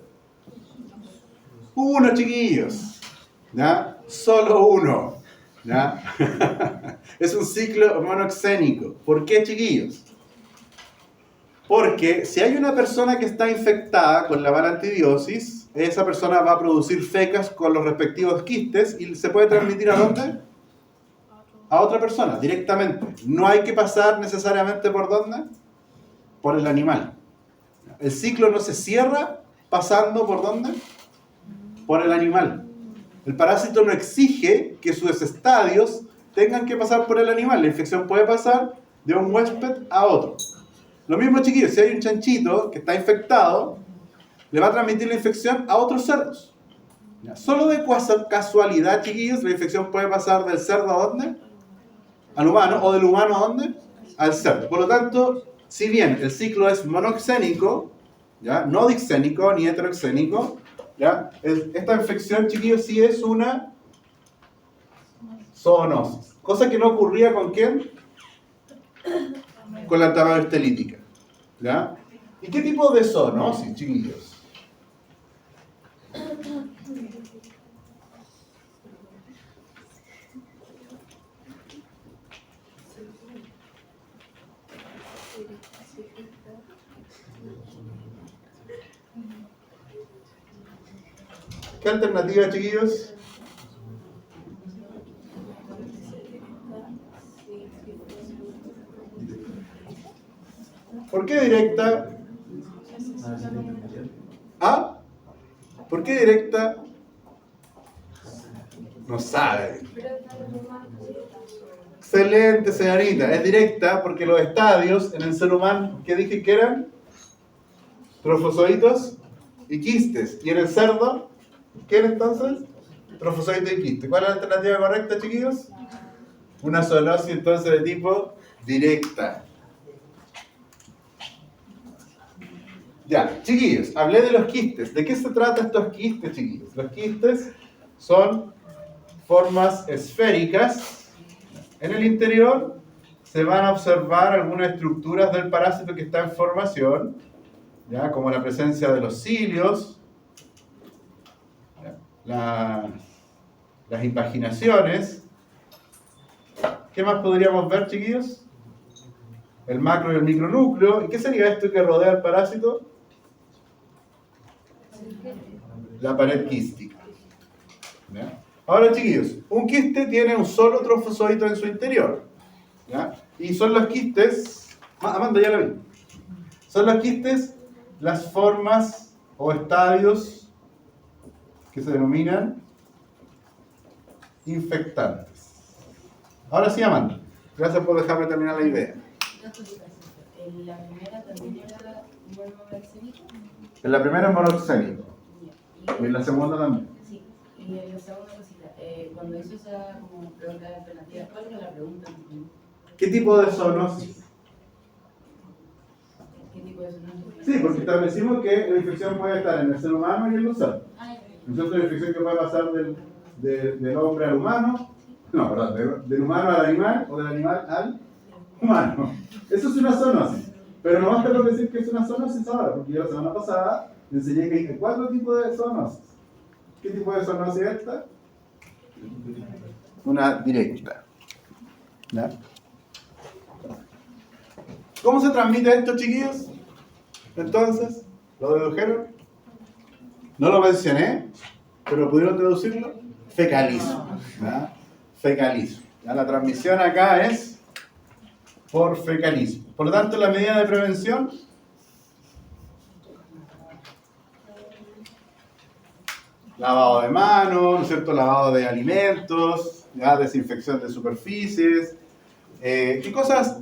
Uno, chiquillos. ¿Ya? Solo uno. ¿Ya? Es un ciclo monoxénico. ¿Por qué, chiquillos? Porque si hay una persona que está infectada con la balantidiosis, esa persona va a producir fecas con los respectivos quistes y se puede transmitir ¿a dónde? A otra persona, directamente. No hay que pasar necesariamente ¿por dónde? Por el animal. El ciclo no se cierra pasando ¿por dónde? Por el animal. El parásito no exige que sus estadios tengan que pasar por el animal. La infección puede pasar de un huésped a otro. Lo mismo, chiquillos, si hay un chanchito que está infectado, le va a transmitir la infección a otros cerdos. ¿Ya? Solo de casualidad, chiquillos, la infección puede pasar del cerdo ¿a dónde? Al humano, o del humano ¿a dónde? Al cerdo. Por lo tanto, si bien el ciclo es monoxénico, ¿ya? No dixénico ni heteroxénico, ¿ya? Esta infección, chiquillos, sí es una zoonosis. Cosa que no ocurría ¿con quién? Con la tabacalítica. ¿Ya? ¿Y qué tipo de zoonosis, chiquillos? ¿Qué alternativa, chiquillos? ¿Por qué directa? ¿Ah? ¿Por qué directa? No sabe. Excelente, señorita. Es directa porque los estadios en el ser humano, ¿qué dije que eran? Trofozoitos y quistes. ¿Y en el cerdo? ¿Qué era entonces? Trofozoitos y quistes. ¿Cuál es la alternativa correcta, chiquillos? Una zoonosis entonces de tipo directa. Ya, chiquillos, hablé de los quistes. ¿De qué se trata estos quistes, chiquillos? Los quistes son formas esféricas. En el interior se van a observar algunas estructuras del parásito que está en formación, ¿ya? Como la presencia de los cilios, las impaginaciones. ¿Qué más podríamos ver, chiquillos? El macro y el micronúcleo. ¿Y qué sería esto que rodea al parásito? La pared quística. ¿Ya? Ahora, chiquillos, un quiste tiene un solo trofozoito en su interior. ¿Ya? Y son los quistes... Amanda, ya la vi. Son los quistes las formas o estadios que se denominan infectantes. Ahora sí, Amanda. Gracias por dejarme terminar la idea. ¿En la primera también era monoxénico? En la primera es monoxénico. Y en la segunda también. Sí. Y en la segunda cosita, cuando hizo esa como pregunta alternativa, ¿cuál era la pregunta? ¿Qué tipo de zoonosis? ¿Qué tipo de zoonosis? Sí, porque establecimos que la infección puede estar en el ser humano y en los cerdos. Entonces la infección que puede pasar del hombre al humano, no, perdón, del humano al animal o del animal al humano. Eso es una zoonosis. Pero no basta con decir que es una zoonosis ahora, porque yo la semana pasada enseñé que hay 4 tipos de zoonosis. ¿Qué tipo de zoonosis es esta? Una directa. ¿Ya? ¿Cómo se transmite esto, chiquillos? Entonces, ¿lo dedujeron? No lo mencioné, pero ¿pudieron deducirlo? Fecalismo. ¿Ya? Fecalismo. ¿Ya? La transmisión acá es por fecalismo. Por lo tanto, la medida de prevención, lavado de manos, ¿no es cierto? Lavado de alimentos, ¿ya? Desinfección de superficies. ¿Qué cosas?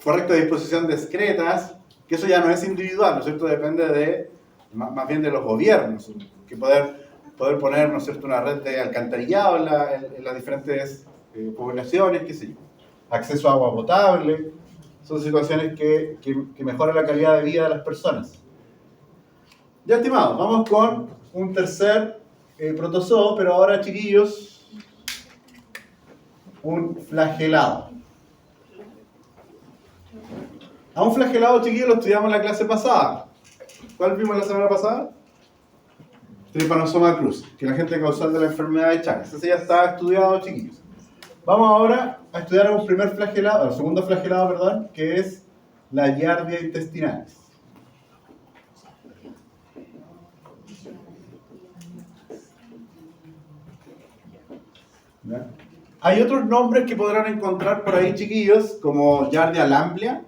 Correcta disposición de excretas, que eso ya no es individual, ¿no es cierto? Depende de, más bien de los gobiernos, que poder poner, ¿no es cierto?, una red de alcantarillado en las diferentes poblaciones, qué sé yo. Acceso a agua potable, son situaciones que mejoran la calidad de vida de las personas. Ya, estimados, vamos con un tercer protozoo, pero ahora, chiquillos, un flagelado. A un flagelado, chiquillos, lo estudiamos en la clase pasada. ¿Cuál vimos la semana pasada? Trypanosoma cruzi, que es la gente causal de la enfermedad de Chagas. Ese ya está estudiado, chiquillos. Vamos ahora a estudiar un primer flagelado, el segundo flagelado, perdón, que es la Giardia intestinalis. ¿Ya? Hay otros nombres que podrán encontrar por ahí, chiquillos, como Giardia lamblia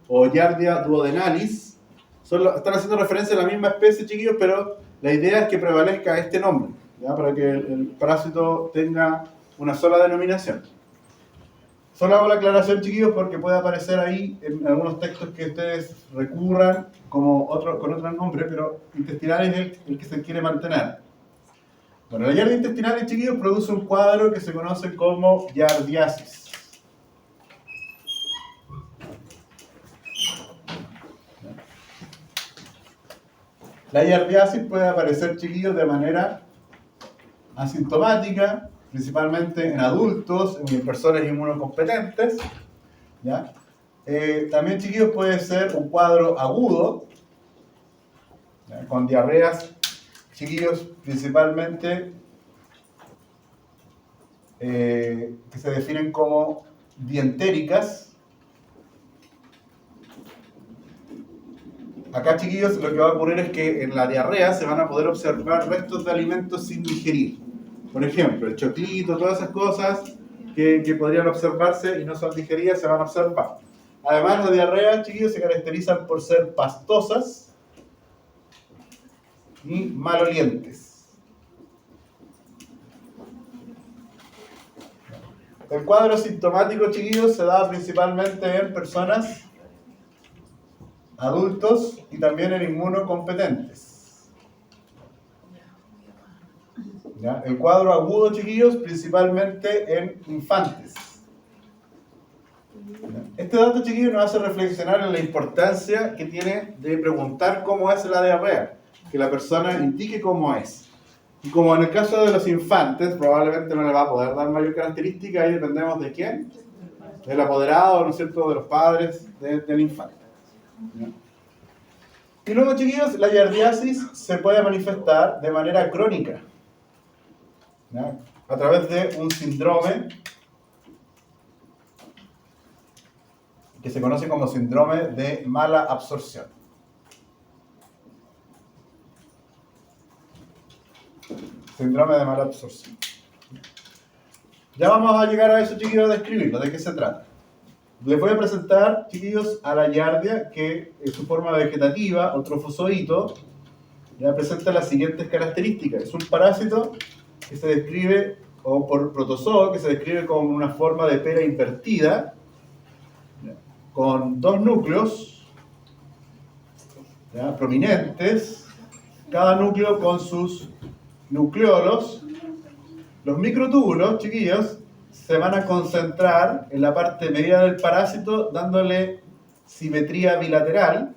o Giardia duodenalis. Están haciendo referencia a la misma especie, chiquillos, pero la idea es que prevalezca este nombre, ¿ya? Para que el parásito tenga una sola denominación. Solo hago la aclaración, chiquillos, porque puede aparecer ahí en algunos textos que ustedes recurran con otros nombres, pero intestinal es el que se quiere mantener. Bueno, la Giardia intestinal, chiquillos, produce un cuadro que se conoce como giardiasis. La giardiasis puede aparecer, chiquillos, de manera asintomática, principalmente en adultos, en personas inmunocompetentes, ¿ya? También, chiquillos, puede ser un cuadro agudo, ¿ya? Con diarreas, chiquillos, principalmente que se definen como dientéricas. Acá, chiquillos, lo que va a ocurrir es que en la diarrea se van a poder observar restos de alimentos sin digerir. Por ejemplo, el choclito, todas esas cosas que podrían observarse y no son digeridas se van a observar. Además, las diarreas, chiquillos, se caracterizan por ser pastosas y malolientes. El cuadro sintomático, chiquillos, se da principalmente en personas adultos y también en inmunocompetentes. ¿Ya? El cuadro agudo, chiquillos, principalmente en infantes. ¿Ya? Este dato, chiquillos, nos hace reflexionar en la importancia que tiene de preguntar cómo es la diarrea, que la persona indique cómo es. Y como en el caso de los infantes, probablemente no le va a poder dar mayor característica, ahí dependemos de quién, del apoderado, ¿no es cierto?, de los padres del infante. ¿Ya? Y luego, chiquillos, la giardiasis se puede manifestar de manera crónica, ¿ya? A través de un síndrome que se conoce como síndrome de mala absorción. Síndrome de mala absorción. Ya vamos a llegar a eso, chiquillos, a describirlo, de qué se trata. Les voy a presentar, chiquillos, a la giardia, que en su forma vegetativa o trofozoito ya presenta las siguientes características. Es un parásito que se describe, o por protozoo, que se describe con una forma de pera invertida, ¿ya? Con dos núcleos, ¿ya?, prominentes, cada núcleo con sus nucleolos. Los microtúbulos, chiquillos, se van a concentrar en la parte media del parásito, dándole simetría bilateral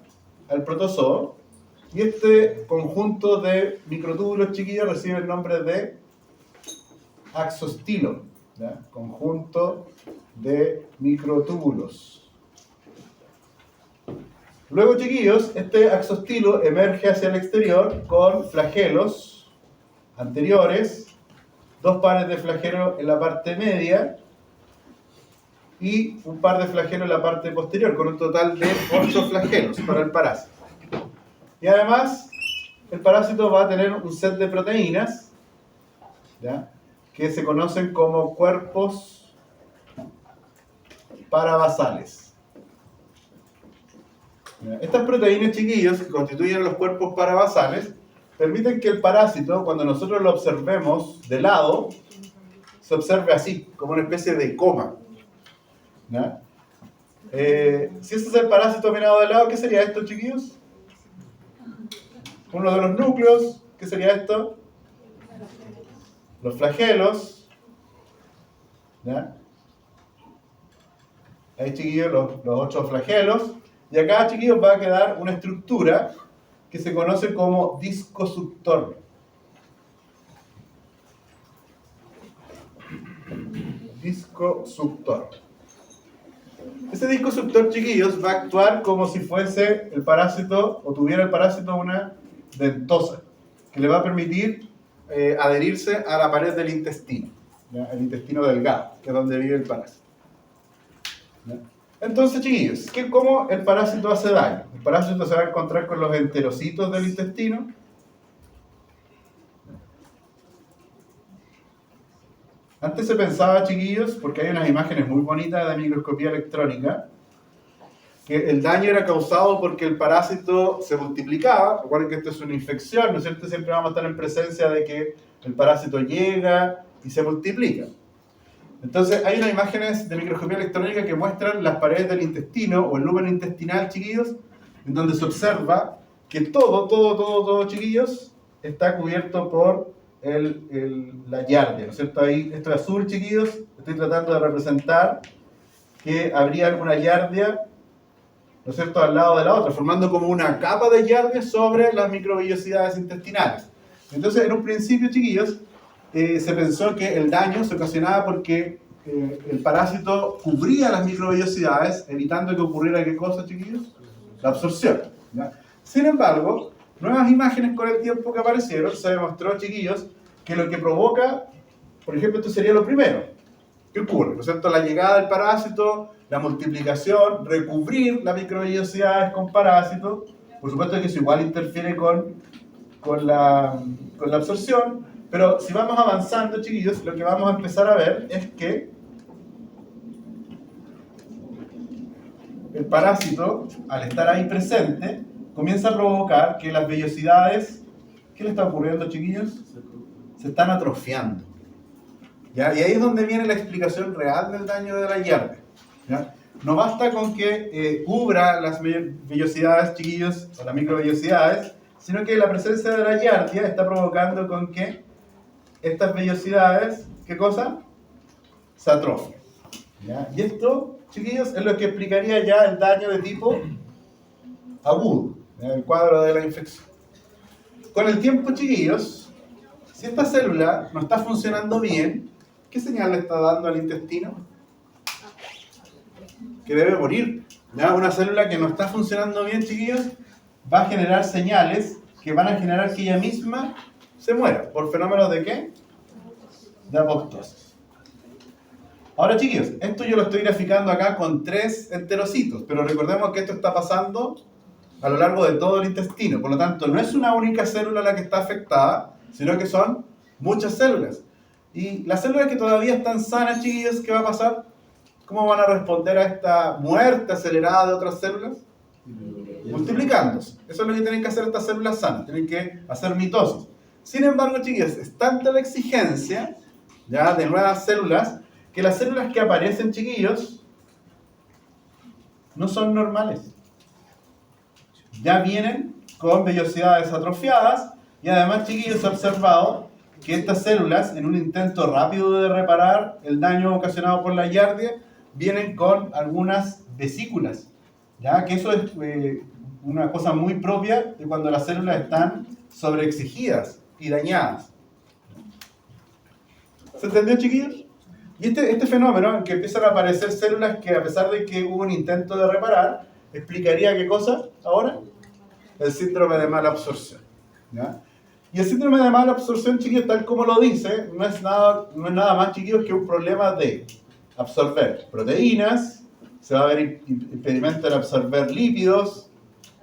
al protozoo. Y este conjunto de microtúbulos, chiquillos, recibe el nombre de axostilo, ¿ya? Conjunto de microtúbulos. Luego, chiquillos, este axostilo emerge hacia el exterior con flagelos anteriores, dos pares de flagelos en la parte media y un par de flagelos en la parte posterior, con un total de 8 flagelos para el parásito. Y además, el parásito va a tener un set de proteínas, ¿ya?, que se conocen como cuerpos parabasales. ¿Ya? Estas proteínas, chiquillos, que constituyen los cuerpos parabasales, permiten que el parásito, cuando nosotros lo observemos de lado, se observe así, como una especie de coma. ¿Ya? Si ese es el parásito mirado de lado, ¿qué sería esto, chiquillos? Uno de los núcleos. ¿Qué sería esto? Los flagelos. ¿Ya? Ahí, chiquillos, los 8 flagelos. Y acá, chiquillos, va a quedar una estructura que se conoce como disco suctor. Disco suctor. Ese disco suctor, chiquillos, va a actuar como si fuese el parásito, o tuviera el parásito una ventosa, que le va a permitir adherirse a la pared del intestino, ¿ya? El intestino delgado, que es donde vive el parásito. ¿Ya? Entonces, chiquillos, ¿cómo el parásito hace daño? El parásito se va a encontrar con los enterocitos del intestino. Antes se pensaba, chiquillos, porque hay unas imágenes muy bonitas de microscopía electrónica, que el daño era causado porque el parásito se multiplicaba. Recuerden que esto es una infección, ¿no es cierto? Siempre vamos a estar en presencia de que el parásito llega y se multiplica. Entonces, hay unas imágenes de microscopía electrónica que muestran las paredes del intestino o el lumen intestinal, chiquillos, en donde se observa que todo, chiquillos, está cubierto por la yardia, ¿no es cierto? Ahí, esto es azul, chiquillos, estoy tratando de representar que habría alguna yardia, ¿no es cierto?, al lado de la otra, formando como una capa de yardia sobre las microvellosidades intestinales. Entonces, en un principio, chiquillos, se pensó que el daño se ocasionaba porque el parásito cubría las microvellosidades, evitando que ocurriera, ¿qué cosa, chiquillos? La absorción, ¿ya? Sin embargo, nuevas imágenes con el tiempo que aparecieron, se demostró, chiquillos, que lo que provoca, por ejemplo, esto sería lo primero. ¿Qué ocurre? ¿No es cierto? La llegada del parásito, la multiplicación, recubrir las microvellosidades con parásitos. Por supuesto que eso igual interfiere con la absorción, pero si vamos avanzando, chiquillos, lo que vamos a empezar a ver es que el parásito, al estar ahí presente, comienza a provocar que las vellosidades, ¿qué le está ocurriendo, chiquillos? Se están atrofiando. ¿Ya? Y ahí es donde viene la explicación real del daño de la yardia. ¿Ya? No basta con que cubra las vellosidades, chiquillos, o las microvellosidades, sino que la presencia de la yardia está provocando con que estas vellosidades, ¿qué cosa? Se atrofian. ¿Ya? Y esto, chiquillos, es lo que explicaría ya el daño de tipo agudo, el cuadro de la infección. Con el tiempo, chiquillos, si esta célula no está funcionando bien, ¿qué señal le está dando al intestino? Que debe morir. ¿Ya? Una célula que no está funcionando bien, chiquillos, va a generar señales que van a generar que ella misma se muera. ¿Por fenómenos de qué? De apoptosis. Ahora, chiquillos, esto yo lo estoy graficando acá con 3 enterocitos, pero recordemos que esto está pasando a lo largo de todo el intestino. Por lo tanto, no es una única célula la que está afectada, sino que son muchas células. Y las células que todavía están sanas, chiquillos, ¿qué va a pasar? ¿Cómo van a responder a esta muerte acelerada de otras células? Multiplicándose. Eso es lo que tienen que hacer estas células sanas. Tienen que hacer mitosis. Sin embargo, chiquillos, es tanta la exigencia ya de nuevas células que las células que aparecen, chiquillos, no son normales. Ya vienen con vellosidades atrofiadas y además, chiquillos, se ha observado que estas células, en un intento rápido de reparar el daño ocasionado por la yardia, vienen con algunas vesículas, ¿ya? Que eso es una cosa muy propia de cuando las células están sobreexigidas y dañadas. ¿Se entendió, chiquillos? Y este fenómeno, en que empiezan a aparecer células que, a pesar de que hubo un intento de reparar, explicaría ¿qué cosa ahora? El síndrome de mala absorción, ¿ya? Y el síndrome de mala absorción, chiquillos, tal como lo dice, no es nada más, chiquillos, que un problema de absorber proteínas, se va a ver impedimento en absorber lípidos,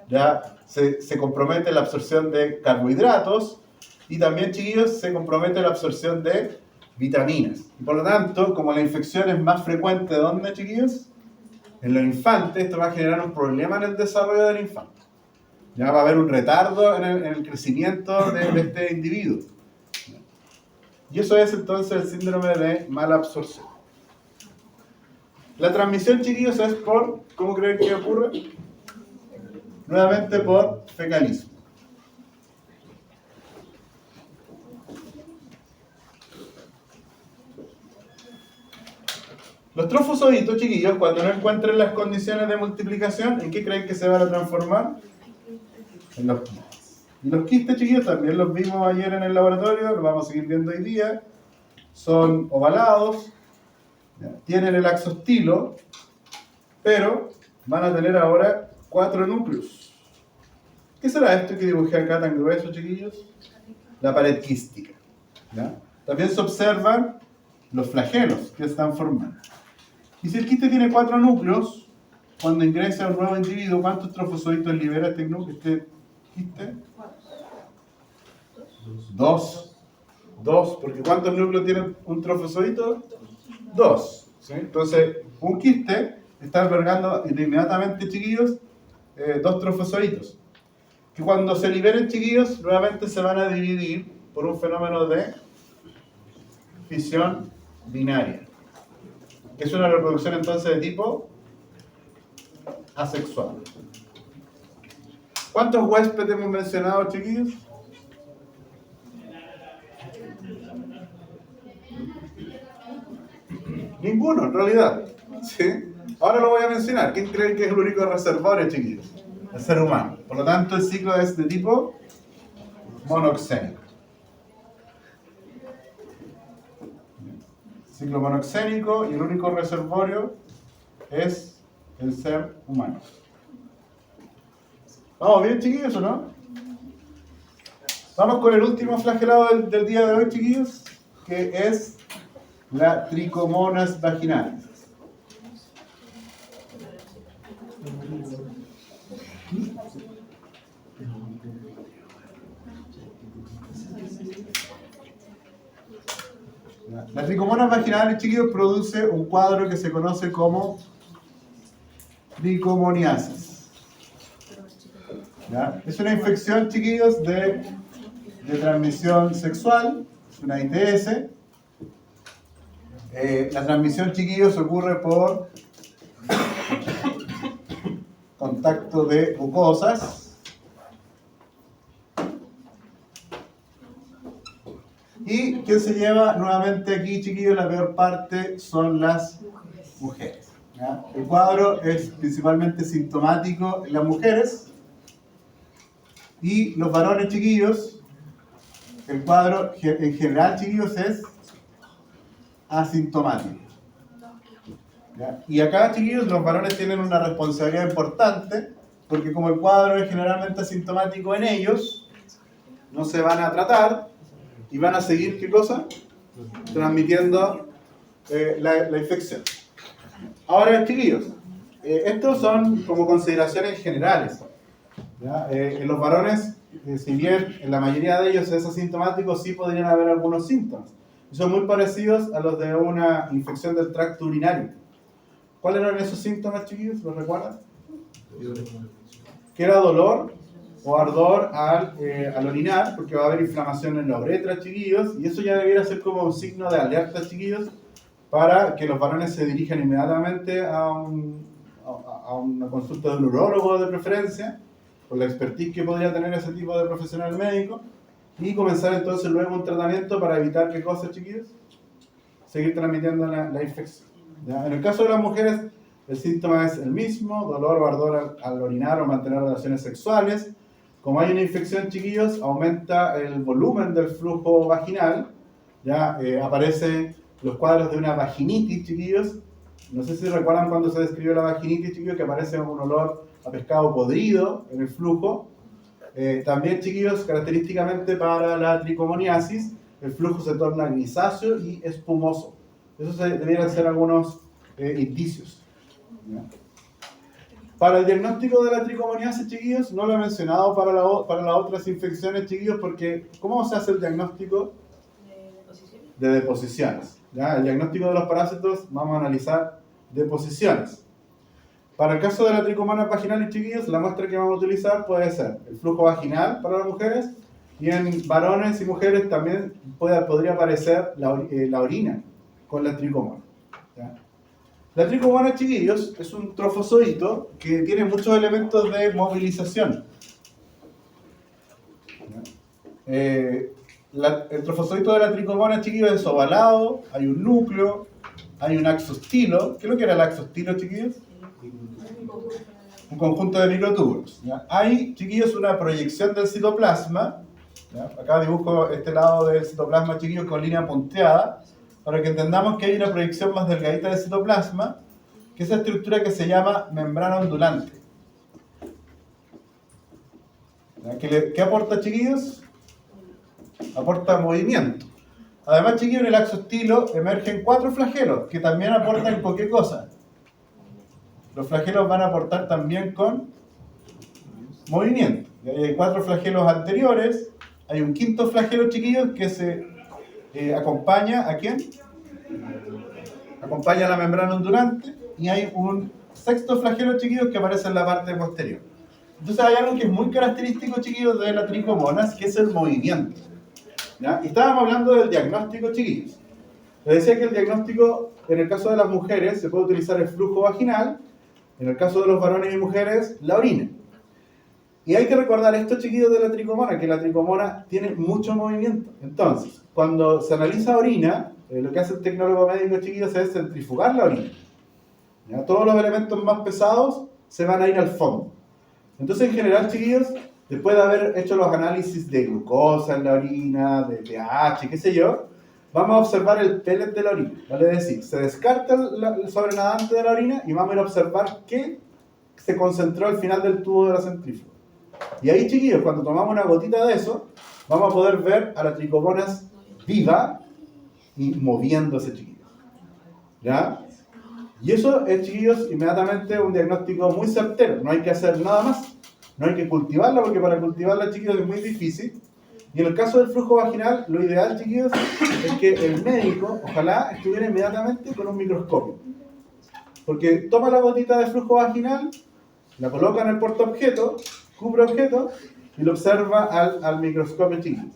ya se compromete la absorción de carbohidratos y también, chiquillos, se compromete la absorción de vitaminas. Y por lo tanto, como la infección es más frecuente, ¿dónde, chiquillos? En los infantes, esto va a generar un problema en el desarrollo del infante. Ya va a haber un retardo en el crecimiento de este individuo. Y eso es entonces el síndrome de mala absorción. La transmisión, chiquillos, es por, ¿cómo creen que ocurre? Nuevamente por fecalismo. Los trofosoditos, chiquillos, cuando no encuentren las condiciones de multiplicación, ¿en qué creen que se van a transformar? En los quimales. Y los quistes, chiquillos, también los vimos ayer en el laboratorio, los vamos a seguir viendo hoy día. Son ovalados, ¿ya? Tienen el axostilo, pero van a tener ahora 4 núcleos. ¿Qué será esto que dibujé acá tan grueso, chiquillos? La pared quística, ¿ya? También se observan los flagelos que están formando. Y si el quiste tiene 4 núcleos, cuando ingresa un nuevo individuo, ¿cuántos trofozoitos libera este quiste? 2. 2, porque ¿cuántos núcleos tiene un trofozoito? 2. ¿Sí? Entonces, un quiste está albergando inmediatamente, chiquillos, 2 trofozoitos. Que cuando se liberen, chiquillos, nuevamente se van a dividir por un fenómeno de fisión binaria. Es una reproducción entonces de tipo asexual. ¿Cuántos huéspedes hemos mencionado, chiquillos? Ninguno, en realidad. ¿Sí? Ahora lo voy a mencionar. ¿Quién cree que es el único reservorio, chiquillos? El ser humano. Por lo tanto, el ciclo es de tipo monoxénico. Ciclo monoxénico, y el único reservorio es el ser humano. ¿Vamos bien, chiquillos, o no? Vamos con el último flagelado del día de hoy, chiquillos, que es la tricomonas vaginales. La tricomonas vaginales, chiquillos, produce un cuadro que se conoce como tricomoniasis. ¿Ya? Es una infección, chiquillos, de transmisión sexual, es una ITS. La transmisión, chiquillos, ocurre por contacto de mucosas. Y quien se lleva nuevamente aquí, chiquillos, la peor parte son las mujeres. ¿Ya? El cuadro es principalmente sintomático en las mujeres, y los varones, chiquillos, el cuadro en general, chiquillos, es asintomático. ¿Ya? Y acá, chiquillos, los varones tienen una responsabilidad importante, porque como el cuadro es generalmente asintomático en ellos, no se van a tratar y van a seguir, ¿qué cosa? Transmitiendo la infección. Ahora, chiquillos, estos son como consideraciones generales. ¿Ya? En los varones, si bien en la mayoría de ellos es asintomático, sí podrían haber algunos síntomas. Son muy parecidos a los de una infección del tracto urinario. ¿Cuáles eran esos síntomas, chiquillos? ¿Los recuerdan? Que era dolor o ardor al orinar, porque va a haber inflamación en la uretra, chiquillos, y eso ya debiera ser como un signo de alerta, chiquillos, para que los varones se dirijan inmediatamente a una consulta de un urólogo de preferencia, con la expertise que podría tener ese tipo de profesional médico, y comenzar entonces luego un tratamiento para evitar, ¿qué cosa, chiquillos? Seguir transmitiendo la infección. ¿Ya? En el caso de las mujeres, el síntoma es el mismo, dolor o ardor al orinar o mantener relaciones sexuales. Como hay una infección, chiquillos, aumenta el volumen del flujo vaginal. Ya aparecen los cuadros de una vaginitis, chiquillos. No sé si recuerdan cuando se describió la vaginitis, chiquillos, que aparece un olor a pescado podrido en el flujo. También, chiquillos, característicamente para la tricomoniasis, el flujo se torna grisáceo y espumoso. Esos deberían ser algunos indicios. ¿Ya? Para el diagnóstico de la tricomoniasis, chiquillos, no lo he mencionado para las otras infecciones, chiquillos, porque ¿cómo se hace el diagnóstico? De deposiciones. ¿Ya? El diagnóstico de los parásitos, vamos a analizar deposiciones. Para el caso de la tricomonas vaginales, chiquillos, la muestra que vamos a utilizar puede ser el flujo vaginal para las mujeres, y en varones y mujeres también podría aparecer la orina con la tricomona. ¿Ya? La tricomona, chiquillos, es un trofozoito que tiene muchos elementos de movilización. El trofozoito de la tricomona, chiquillos, es ovalado, hay un núcleo, hay un axostilo. ¿Qué es lo que era el axostilo, chiquillos? un conjunto de microtúbulos. ¿Ya? Hay, chiquillos, una proyección del citoplasma. ¿Ya? Acá dibujo este lado del citoplasma, chiquillos, con línea punteada, para que entendamos que hay una proyección más delgadita del citoplasma, que es esa estructura que se llama membrana ondulante. ¿Ya? ¿Qué aporta, chiquillos? Aporta movimiento. Además, chiquillos, en el axostilo emergen 4 flagelos, que también aportan con qué cosa. Los flagelos van a aportar también con movimiento. Y ahí hay 4 flagelos anteriores, hay un quinto flagelo, chiquillos, que se acompaña ¿a quién? Acompaña a la membrana ondulante, y hay un sexto flagelo, chiquillos, que aparece en la parte posterior. Entonces hay algo que es muy característico, chiquillos, de la tricomonas, que es el movimiento. ¿Ya? Y estábamos hablando del diagnóstico, chiquillos. Les decía que el diagnóstico, en el caso de las mujeres, se puede utilizar el flujo vaginal, en el caso de los varones y mujeres, la orina. Y hay que recordar esto, chiquillos, de la tricomona, que la tricomona tiene mucho movimiento. Entonces, cuando se analiza orina, lo que hace el tecnólogo médico, chiquillos, es centrifugar la orina. ¿Ya? Todos los elementos más pesados se van a ir al fondo. Entonces, en general, chiquillos, después de haber hecho los análisis de glucosa en la orina, de pH, qué sé yo, vamos a observar el pellet de la orina. Vale decir, se descarta el sobrenadante de la orina y vamos a ir a observar qué se concentró al final del tubo de la centrífuga. Y ahí, chiquillos, cuando tomamos una gotita de eso, vamos a poder ver a la tricomonas viva y moviéndose, chiquillos. ¿Ya? Y eso es, chiquillos, inmediatamente un diagnóstico muy certero. No hay que hacer nada más. No hay que cultivarla, porque para cultivarla, chiquillos, es muy difícil. Y en el caso del flujo vaginal, lo ideal, chiquillos, es que el médico, ojalá, estuviera inmediatamente con un microscopio. Porque toma la gotita de flujo vaginal, la coloca en el portaobjeto, cubre objeto y lo observa al microscopio, chiquillos.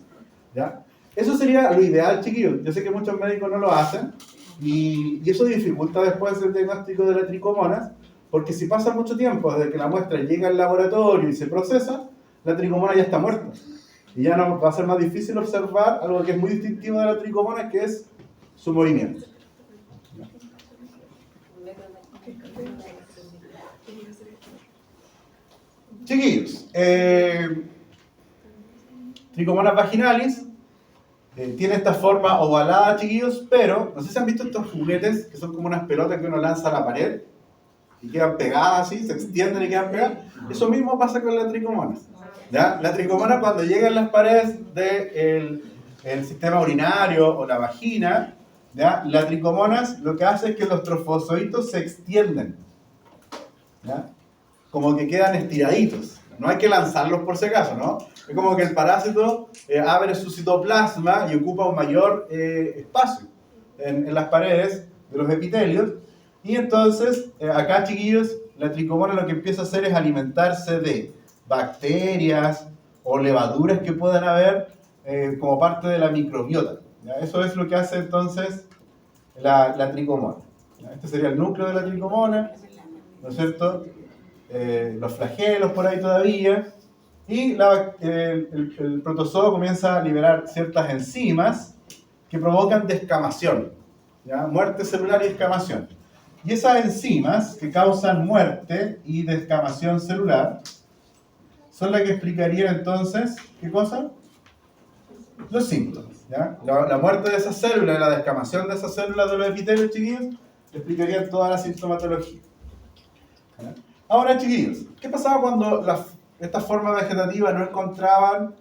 ¿Ya? Eso sería lo ideal, chiquillos. Yo sé que muchos médicos no lo hacen y eso dificulta después el diagnóstico de la tricomonas, porque si pasa mucho tiempo desde que la muestra llega al laboratorio y se procesa, la tricomona ya está muerta. Y ya no, va a ser más difícil observar algo que es muy distintivo de la tricomona, que es su movimiento. Chiquillos, tricomonas vaginalis tiene esta forma ovalada, chiquillos, pero no sé si han visto estos juguetes que son como unas pelotas que uno lanza a la pared y quedan pegadas así, se extienden y quedan pegadas. Eso mismo pasa con la tricomona. ¿Ya? La tricomona, cuando llega en las paredes del sistema urinario o la vagina, ¿ya? La tricomonas lo que hace es que los trofozoitos se extienden, ¿ya? Como que quedan estiraditos. No hay que lanzarlos por si acaso, ¿no? Es como que el parásito abre su citoplasma y ocupa un mayor espacio en las paredes de los epitelios. Y entonces, acá, chiquillos, la tricomona lo que empieza a hacer es alimentarse de bacterias o levaduras que puedan haber como parte de la microbiota. ¿Ya? Eso es lo que hace entonces la tricomona. ¿Ya? Este sería el núcleo de la tricomona, ¿no es cierto? Los flagelos por ahí todavía, y el protozoo comienza a liberar ciertas enzimas que provocan descamación, ¿ya? Muerte celular y descamación. Y esas enzimas que causan muerte y descamación celular son las que explicarían entonces, ¿qué cosa? Los síntomas. ¿Ya? La muerte de esas células, la descamación de esas células de los epitelios, chiquillos, explicarían toda la sintomatología. ¿Ya? Ahora, chiquillos, ¿qué pasaba cuando estas formas vegetativas no encontraban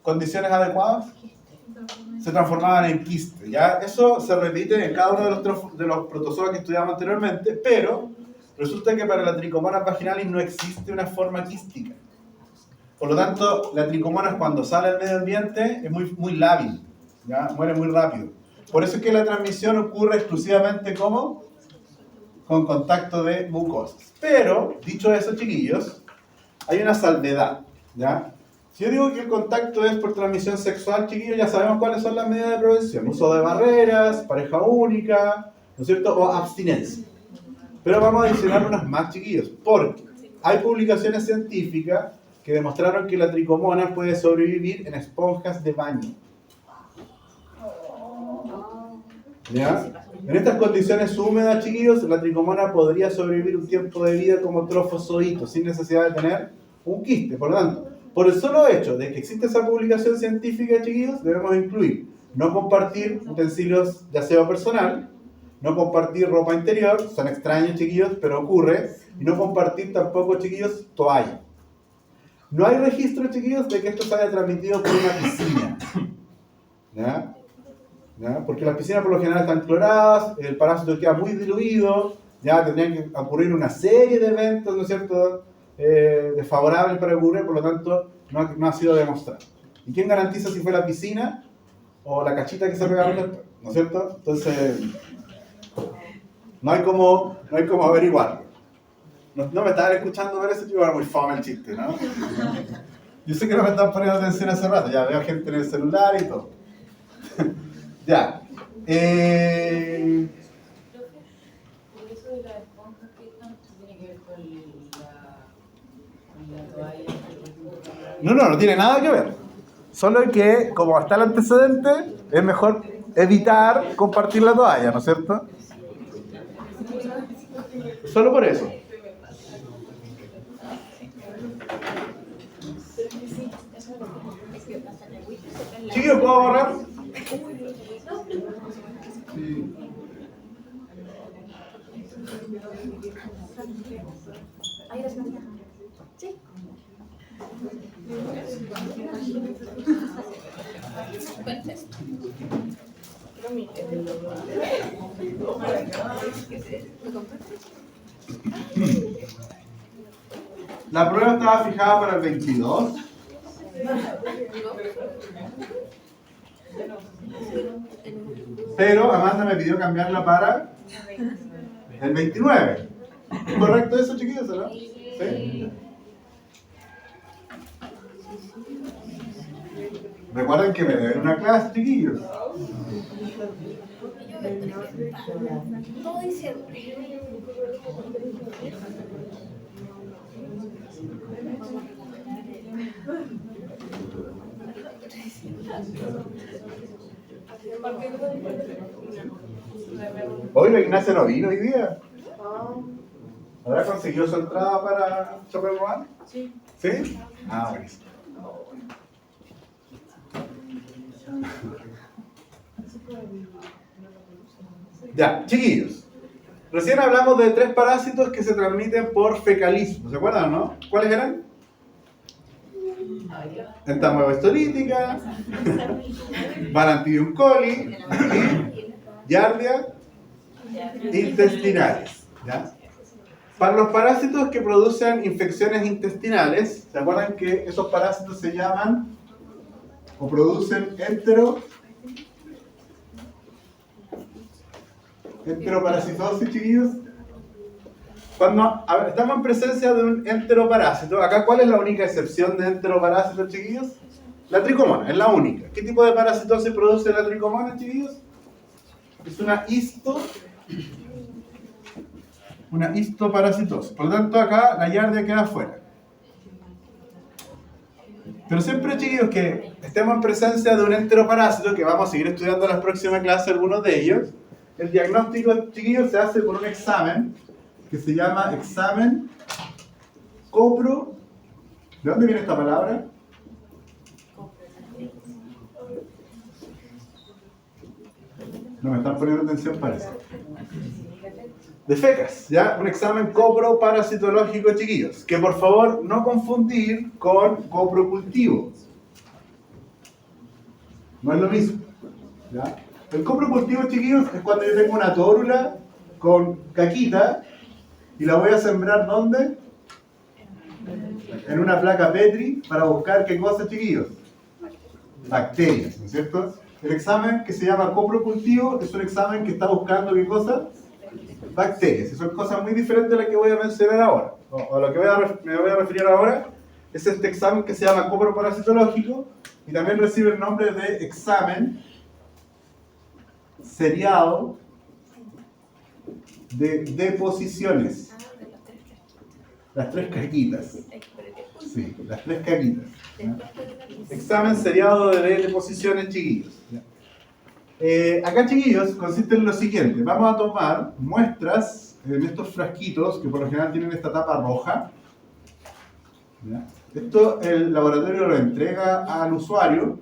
condiciones adecuadas? Se transformaban en quistes. ¿Ya? Eso se repite en cada uno de los protozoas que estudiamos anteriormente, pero resulta que para la tricomonas vaginalis no existe una forma quística. Por lo tanto, la tricomonas cuando sale al medio ambiente es muy lábil, ¿ya? Muere muy rápido. Por eso es que la transmisión ocurre exclusivamente ¿cómo? Con contacto de mucosas. Pero, dicho eso, chiquillos, hay una salvedad, ¿ya? Si yo digo que el contacto es por transmisión sexual, chiquillos, ya sabemos cuáles son las medidas de prevención. Uso de barreras, pareja única, ¿no es cierto? O abstinencia. Pero vamos a adicionar unas más, chiquillos, porque hay publicaciones científicas que demostraron que la tricomona puede sobrevivir en esponjas de baño. ¿Ya? En estas condiciones húmedas, chiquillos, la tricomona podría sobrevivir un tiempo de vida como trofozoito, sin necesidad de tener un quiste. Por lo tanto, por el solo hecho de que existe esa publicación científica, chiquillos, debemos incluir no compartir utensilios de aseo personal, no compartir ropa interior, son extraños, chiquillos, pero ocurre, y no compartir tampoco, chiquillos, toalla. No hay registro, chiquillos, de que esto se haya transmitido por una piscina. ¿Ya? ¿Ya? Porque las piscinas por lo general están cloradas, el parásito queda muy diluido, ya tendrían que ocurrir una serie de eventos, ¿no es cierto?, desfavorables para ocurrir, por lo tanto no ha sido demostrado. ¿Y quién garantiza si fue la piscina o la cachita que se pegaron después? ¿No es cierto? Entonces, no hay como averiguarlo. No me estaban escuchando, parece que era muy fome el chiste, ¿no? Yo sé que no me están poniendo atención hace rato, ya veo gente en el celular y todo. Ya. Por eso de la esponja, ¿qué tanto tiene que ver con la toalla? No tiene nada que ver. Solo que, como está el antecedente, es mejor evitar compartir la toalla, ¿no es cierto? Solo por eso. Chiquillos, ¿puedo borrar? Sí. La prueba estaba fijada para el 22. Pero Amanda me pidió cambiarla para el 29. ¿Correcto eso, chiquillos, no? ¿Sí? Recuerden que me deben una clase, chiquillos. Todo diciembre. Oye, Ignacio no vino hoy día. ¿Habrá conseguido su entrada para Chopin? Sí. ¿Sí? Ah, buenísimo. Ya, chiquillos. Recién hablamos de 3 parásitos que se transmiten por fecalismo. ¿Se acuerdan, no? ¿Cuáles eran? Entamoeba Balantidium coli y Giardia intestinales. ¿Ya? Para los parásitos que producen infecciones intestinales, ¿se acuerdan que esos parásitos se llaman o producen enteroparasitosis, chiquillos? Cuando estamos en presencia de un enteroparásito, acá, ¿cuál es la única excepción de enteroparásitos, chiquillos? La tricomona, es la única. ¿Qué tipo de parasitosis produce la tricomona, chiquillos? Es una histoparasitosis. Por lo tanto, acá la Giardia queda afuera. Pero siempre, chiquillos, que estemos en presencia de un enteroparásito, que vamos a seguir estudiando en las próximas clases algunos de ellos, el diagnóstico, chiquillos, se hace por un examen que se llama examen copro. ¿De dónde viene esta palabra? No me están poniendo atención, parece. De fecas, ¿ya? Un examen coproparasitológico, chiquillos. Que por favor no confundir con coprocultivo. No es lo mismo, ¿ya? El coprocultivo, chiquillos, es cuando yo tengo una tórula con caquita y la voy a sembrar, ¿dónde? En una placa Petri para buscar, ¿qué cosa, chiquillos? Bacterias, ¿no es cierto? El examen que se llama coprocultivo es un examen que está buscando, ¿qué cosa? Bacterias. Y son cosas muy diferentes a las que voy a mencionar ahora. O a lo que me voy a referir ahora es este examen que se llama coproparasitológico y también recibe el nombre de examen seriado de deposiciones. Las 3 caquitas. Sí, las 3 caquitas. ¿Ya? Examen seriado de deposiciones, chiquillos. ¿Ya? Acá, chiquillos, consiste en lo siguiente. Vamos a tomar muestras en estos frasquitos que por lo general tienen esta tapa roja. ¿Ya? Esto el laboratorio lo entrega al usuario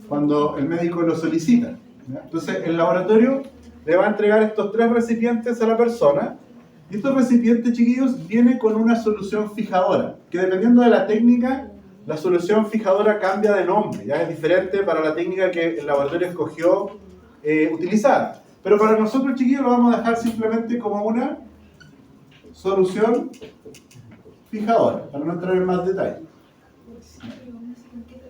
cuando el médico lo solicita. ¿Ya? Entonces, el laboratorio le va a entregar estos 3 recipientes a la persona. Y estos recipientes, chiquillos, vienen con una solución fijadora, que dependiendo de la técnica, la solución fijadora cambia de nombre. Ya es diferente para la técnica que el laboratorio escogió utilizar. Pero para nosotros, chiquillos, lo vamos a dejar simplemente como una solución fijadora, para no entrar en más detalle.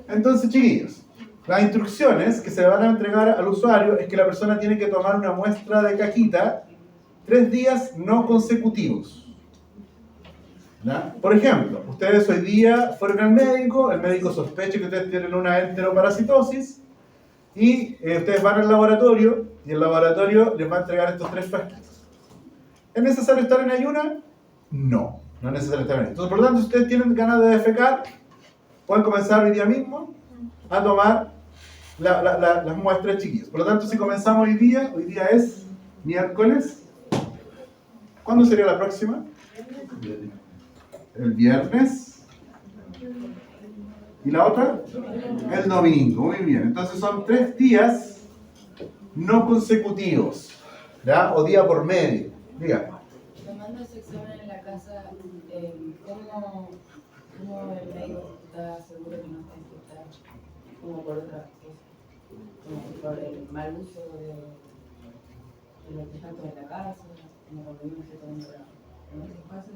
Entonces, chiquillos, las instrucciones que se van a entregar al usuario es que la persona tiene que tomar una muestra de caquita 3 días no consecutivos. ¿Ya? Por ejemplo, ustedes hoy día fueron al médico, el médico sospecha que ustedes tienen una enteroparasitosis y ustedes van al laboratorio y el laboratorio les va a entregar estos 3 frasquitos. ¿Es necesario estar en ayuna? No, no es necesario estar en ayuna. Entonces, por lo tanto, si ustedes tienen ganas de defecar, pueden comenzar hoy día mismo a tomar las muestras, chiquillos. Por lo tanto, si comenzamos hoy día es miércoles. ¿Cuándo sería la próxima? El viernes. ¿Y la otra? El domingo. Muy bien. Entonces son 3 días no consecutivos. ¿Ya? O día por medio. Diga. Tomando ese examen en la casa, ¿cómo el médico está seguro que no está infectado? Como por otras cosas. Como por el mal uso de los artefactos de la casa, como cuando uno se toma en ese espacio,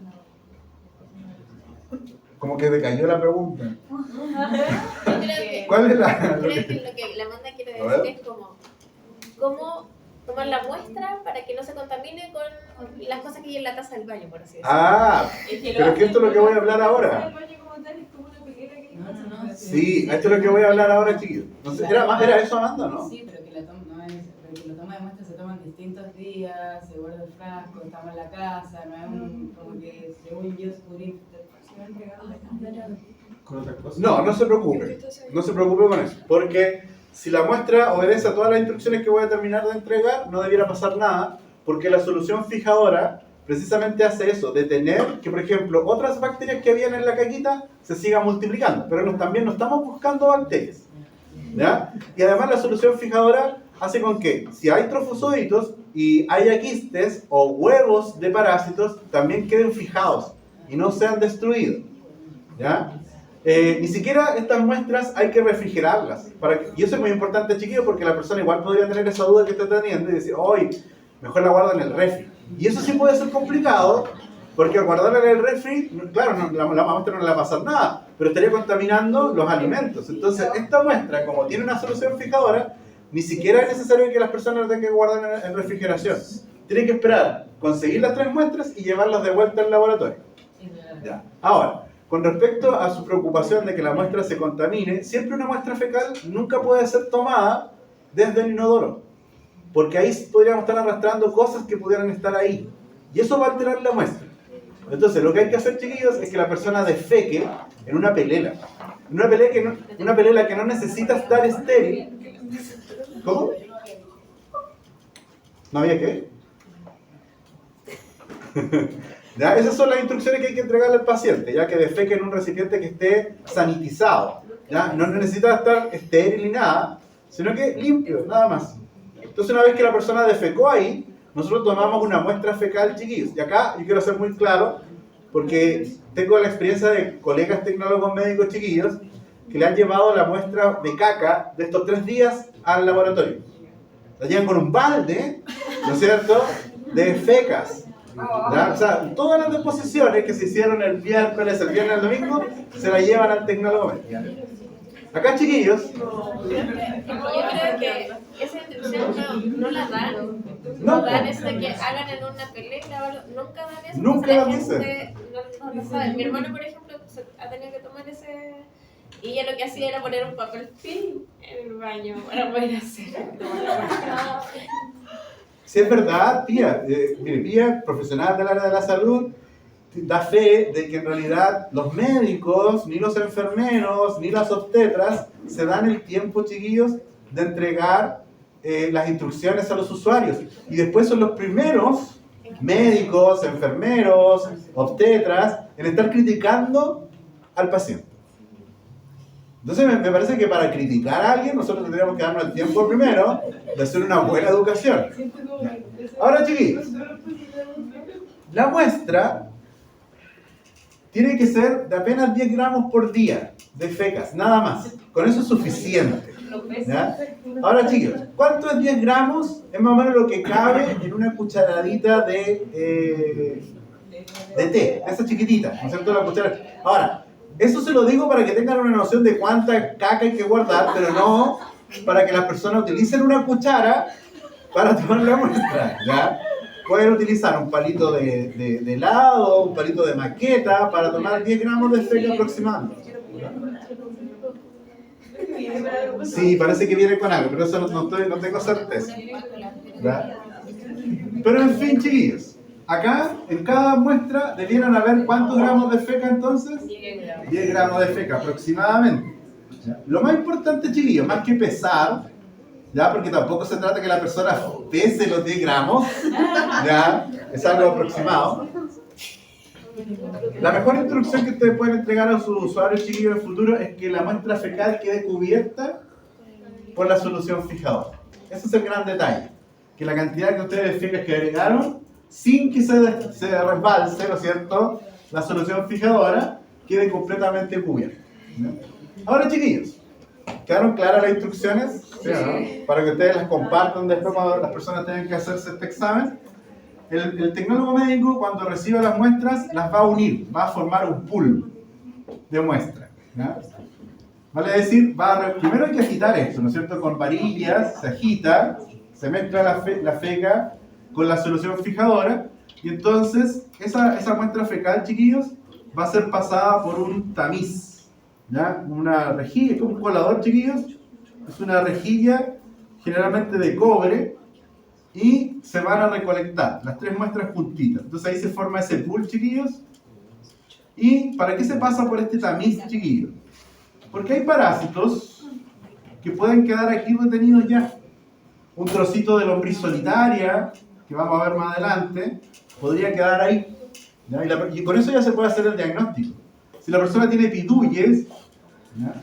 Como que decayó la pregunta. Creo que, ¿Cuál es creo que lo que la Amanda quiere decir es como cómo tomar la muestra para que no se contamine con las cosas que hay en la taza del baño, por así decirlo. Ah, pero que esto es lo que voy a hablar ahora. No, Sí, esto es lo que voy a hablar ahora, chiquillos. No sé, ¿era eso, Amanda, no? Sí, pero que lo toma de muestra se toman distintos días, se guarda el frasco, estamos en la casa, no es como que según yo descubrí. Con otras cosas. No, no se preocupe. No se preocupe con eso. Porque si la muestra obedece a todas las instrucciones que voy a terminar de entregar, no debiera pasar nada, porque la solución fijadora precisamente hace eso, detener que, por ejemplo, otras bacterias que habían en la caquita se sigan multiplicando, pero también no estamos buscando bacterias. ¿Ya? Y además la solución fijadora hace con que si hay trofosoditos y haya quistes o huevos de parásitos, también queden fijados y no sean destruidos. ¿Ya? Ni siquiera estas muestras hay que refrigerarlas. Y eso es muy importante, chiquillos, porque la persona igual podría tener esa duda que está teniendo y decir, hoy mejor la guardo en el refri. Y eso sí puede ser complicado, porque al guardarla en el refri, claro, la muestra no le va a pasar nada, pero estaría contaminando los alimentos. Entonces, esta muestra, como tiene una solución fijadora, ni siquiera es necesario que las personas tengan que guardar en refrigeración. Tienen que esperar, conseguir las 3 muestras y llevarlas de vuelta al laboratorio. Ya. Ahora, con respecto a su preocupación de que la muestra se contamine, siempre una muestra fecal nunca puede ser tomada desde el inodoro, porque ahí podríamos estar arrastrando cosas que pudieran estar ahí, y eso va a alterar la muestra. Entonces, lo que hay que hacer, chiquillos, es que la persona defeque en una pelela. Una pelela que no necesita estar estéril. ¿Cómo? ¿No había qué? ¿Ya? Esas son las instrucciones que hay que entregarle al paciente, ya que defeque en un recipiente que esté sanitizado. ¿Ya? No necesita estar estéril ni nada, sino que limpio, nada más. Entonces, una vez que la persona defecó ahí, nosotros tomamos una muestra fecal, chiquillos. Y acá yo quiero ser muy claro, porque tengo la experiencia de colegas tecnólogos médicos chiquillos que le han llevado la muestra de caca de estos 3 días al laboratorio. La llevan con un balde, ¿no es cierto?, de fecas. ¿Ya? O sea, todas las deposiciones que se hicieron el miércoles, el viernes, el domingo, se las llevan al tecnólogo médico. Acá, chiquillos, Yo creo que esa instrucción no la dan. No. No dan eso de que hagan en una pelela o algo. Nunca dan eso. Nunca porque la dan gente no lo sabe. Mi hermano, por ejemplo, ha tenido que tomar ese. Y ella lo que hacía era poner un papel film en el baño para poder hacer. si es verdad, Pía, mire, Pía, profesional del área de la salud, da fe de que en realidad los médicos, ni los enfermeros, ni las obstetras se dan el tiempo, chiquillos, de entregar las instrucciones a los usuarios. Y después son los primeros médicos, enfermeros, obstetras, en estar criticando al paciente. Entonces me parece que para criticar a alguien nosotros tendríamos que darnos el tiempo primero de hacer una buena educación. Ahora, chiquillos, la muestra tiene que ser de apenas 10 gramos por día de fecas, nada más. Con eso es suficiente. ¿Ya? Ahora, chicos, ¿cuánto es 10 gramos? Es más o menos lo que cabe en una cucharadita de té, esa chiquitita, ¿no es cierto? La cuchara. Ahora, eso se lo digo para que tengan una noción de cuánta caca hay que guardar, pero no para que las personas utilicen una cuchara para tomar la muestra, ¿ya? Pueden utilizar un palito de helado, un palito de maqueta para tomar 10 gramos de feca aproximadamente. Sí, parece que viene con algo, pero eso no tengo certeza. ¿Ya? Pero en fin, chiquillos, acá en cada muestra debieran haber ¿cuántos gramos de feca entonces? 10 gramos de feca aproximadamente. Lo más importante, chiquillos, más que pesar, ¿ya? Porque tampoco se trata que la persona pese los 10 gramos, ¿ya? Es algo aproximado. La mejor instrucción que ustedes pueden entregar a sus usuarios, chiquillos, en el futuro es que la muestra fecal quede cubierta por la solución fijadora. Ese es el gran detalle. Que la cantidad que ustedes de fecas que agregaron, sin que se resbalse, ¿no es cierto?, la solución fijadora, quede completamente cubierta. ¿No? Ahora, chiquillos, ¿quedaron claras las instrucciones? ¿Sí o no? Para que ustedes las compartan después cuando las personas tengan que hacerse este examen. El tecnólogo médico, cuando reciba las muestras, las va a unir, va a formar un pool de muestras. ¿Ya? Vale decir, primero hay que agitar esto, ¿no es cierto? Con varillas, se agita, se mezcla la feca con la solución fijadora, y entonces esa muestra fecal, chiquillos, va a ser pasada por un tamiz. ¿Ya? Una rejilla, es como un colador, chiquillos, es una rejilla generalmente de cobre, y se van a recolectar las 3 muestras juntitas. Entonces ahí se forma ese pool, chiquillos. ¿Y para qué se pasa por este tamiz, chiquillos? Porque hay parásitos que pueden quedar aquí retenidos ya. Un trocito de lombriz solitaria, que vamos a ver más adelante, podría quedar ahí. ¿Ya? Y con eso ya se puede hacer el diagnóstico. Si la persona tiene piduyes, ¿ya?,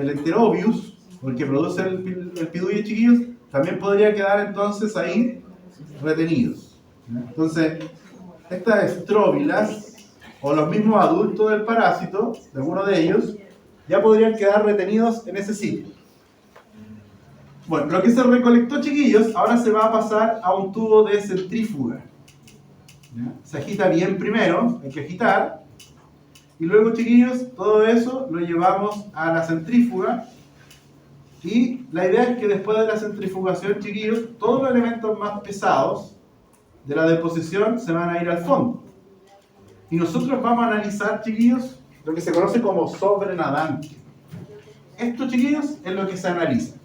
el enterobius, o el que produce el piduye, chiquillos, también podría quedar entonces ahí retenidos. Entonces, estas estróbilas, o los mismos adultos del parásito, de alguno de ellos, ya podrían quedar retenidos en ese sitio. Bueno, lo que se recolectó, chiquillos, ahora se va a pasar a un tubo de centrífuga. ¿Ya? Se agita bien primero, hay que agitar, y luego, chiquillos, todo eso lo llevamos a la centrífuga. Y la idea es que después de la centrifugación, chiquillos, todos los elementos más pesados de la deposición se van a ir al fondo. Y nosotros vamos a analizar, chiquillos, lo que se conoce como sobrenadante. Esto, chiquillos, es lo que se analiza.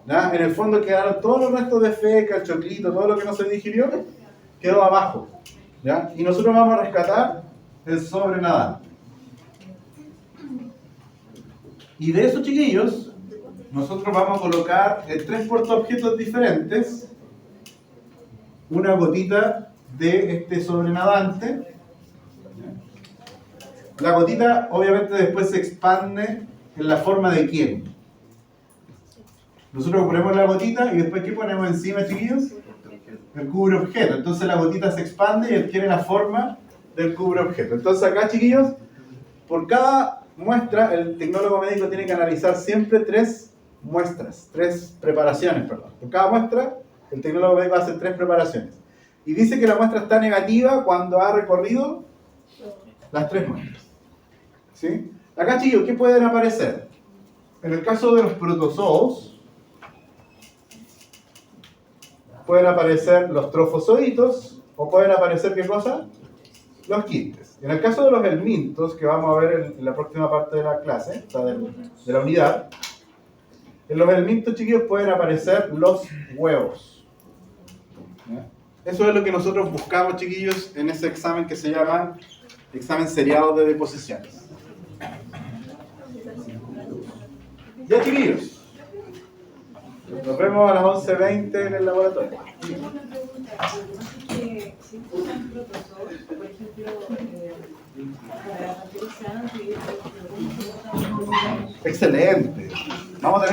¿Ya? En el fondo quedaron todos los restos de feca, el choclito, todo lo que no se digirió, quedó abajo. ¿Ya? Y nosotros vamos a rescatar el sobrenadante. Y de eso, chiquillos, nosotros vamos a colocar en 3 portaobjetos diferentes una gotita de este sobrenadante. La gotita obviamente después se expande en la forma de quién. Nosotros ponemos la gotita y después ¿qué ponemos encima, chiquillos? El cubreobjeto. Entonces la gotita se expande y adquiere la forma del cubreobjeto. Entonces acá, chiquillos, por cada muestra el tecnólogo médico tiene que analizar siempre 3 preparaciones, perdón. Por cada muestra, el tecnólogo médico va a hacer 3 preparaciones. Y dice que la muestra está negativa cuando ha recorrido las 3 muestras. ¿Sí? Acá, chicos, ¿qué pueden aparecer? En el caso de los protozoos, pueden aparecer los trofozoitos, o pueden aparecer, ¿qué cosa? Los quistes. En el caso de los helmintos, que vamos a ver en la próxima parte de la clase, o sea, de la unidad, en los helmintos, chiquillos, pueden aparecer los huevos. ¿Ya? Eso es lo que nosotros buscamos, chiquillos, en ese examen que se llama examen seriado de deposiciones. Ya, chiquillos. vemos a las 11:20 en el laboratorio. Tengo una pregunta. Lo que pasa es que si usan protozoos, por ejemplo, para la bacterias antibióticos, ¿cómo se usan? Excelente. Vamos a tener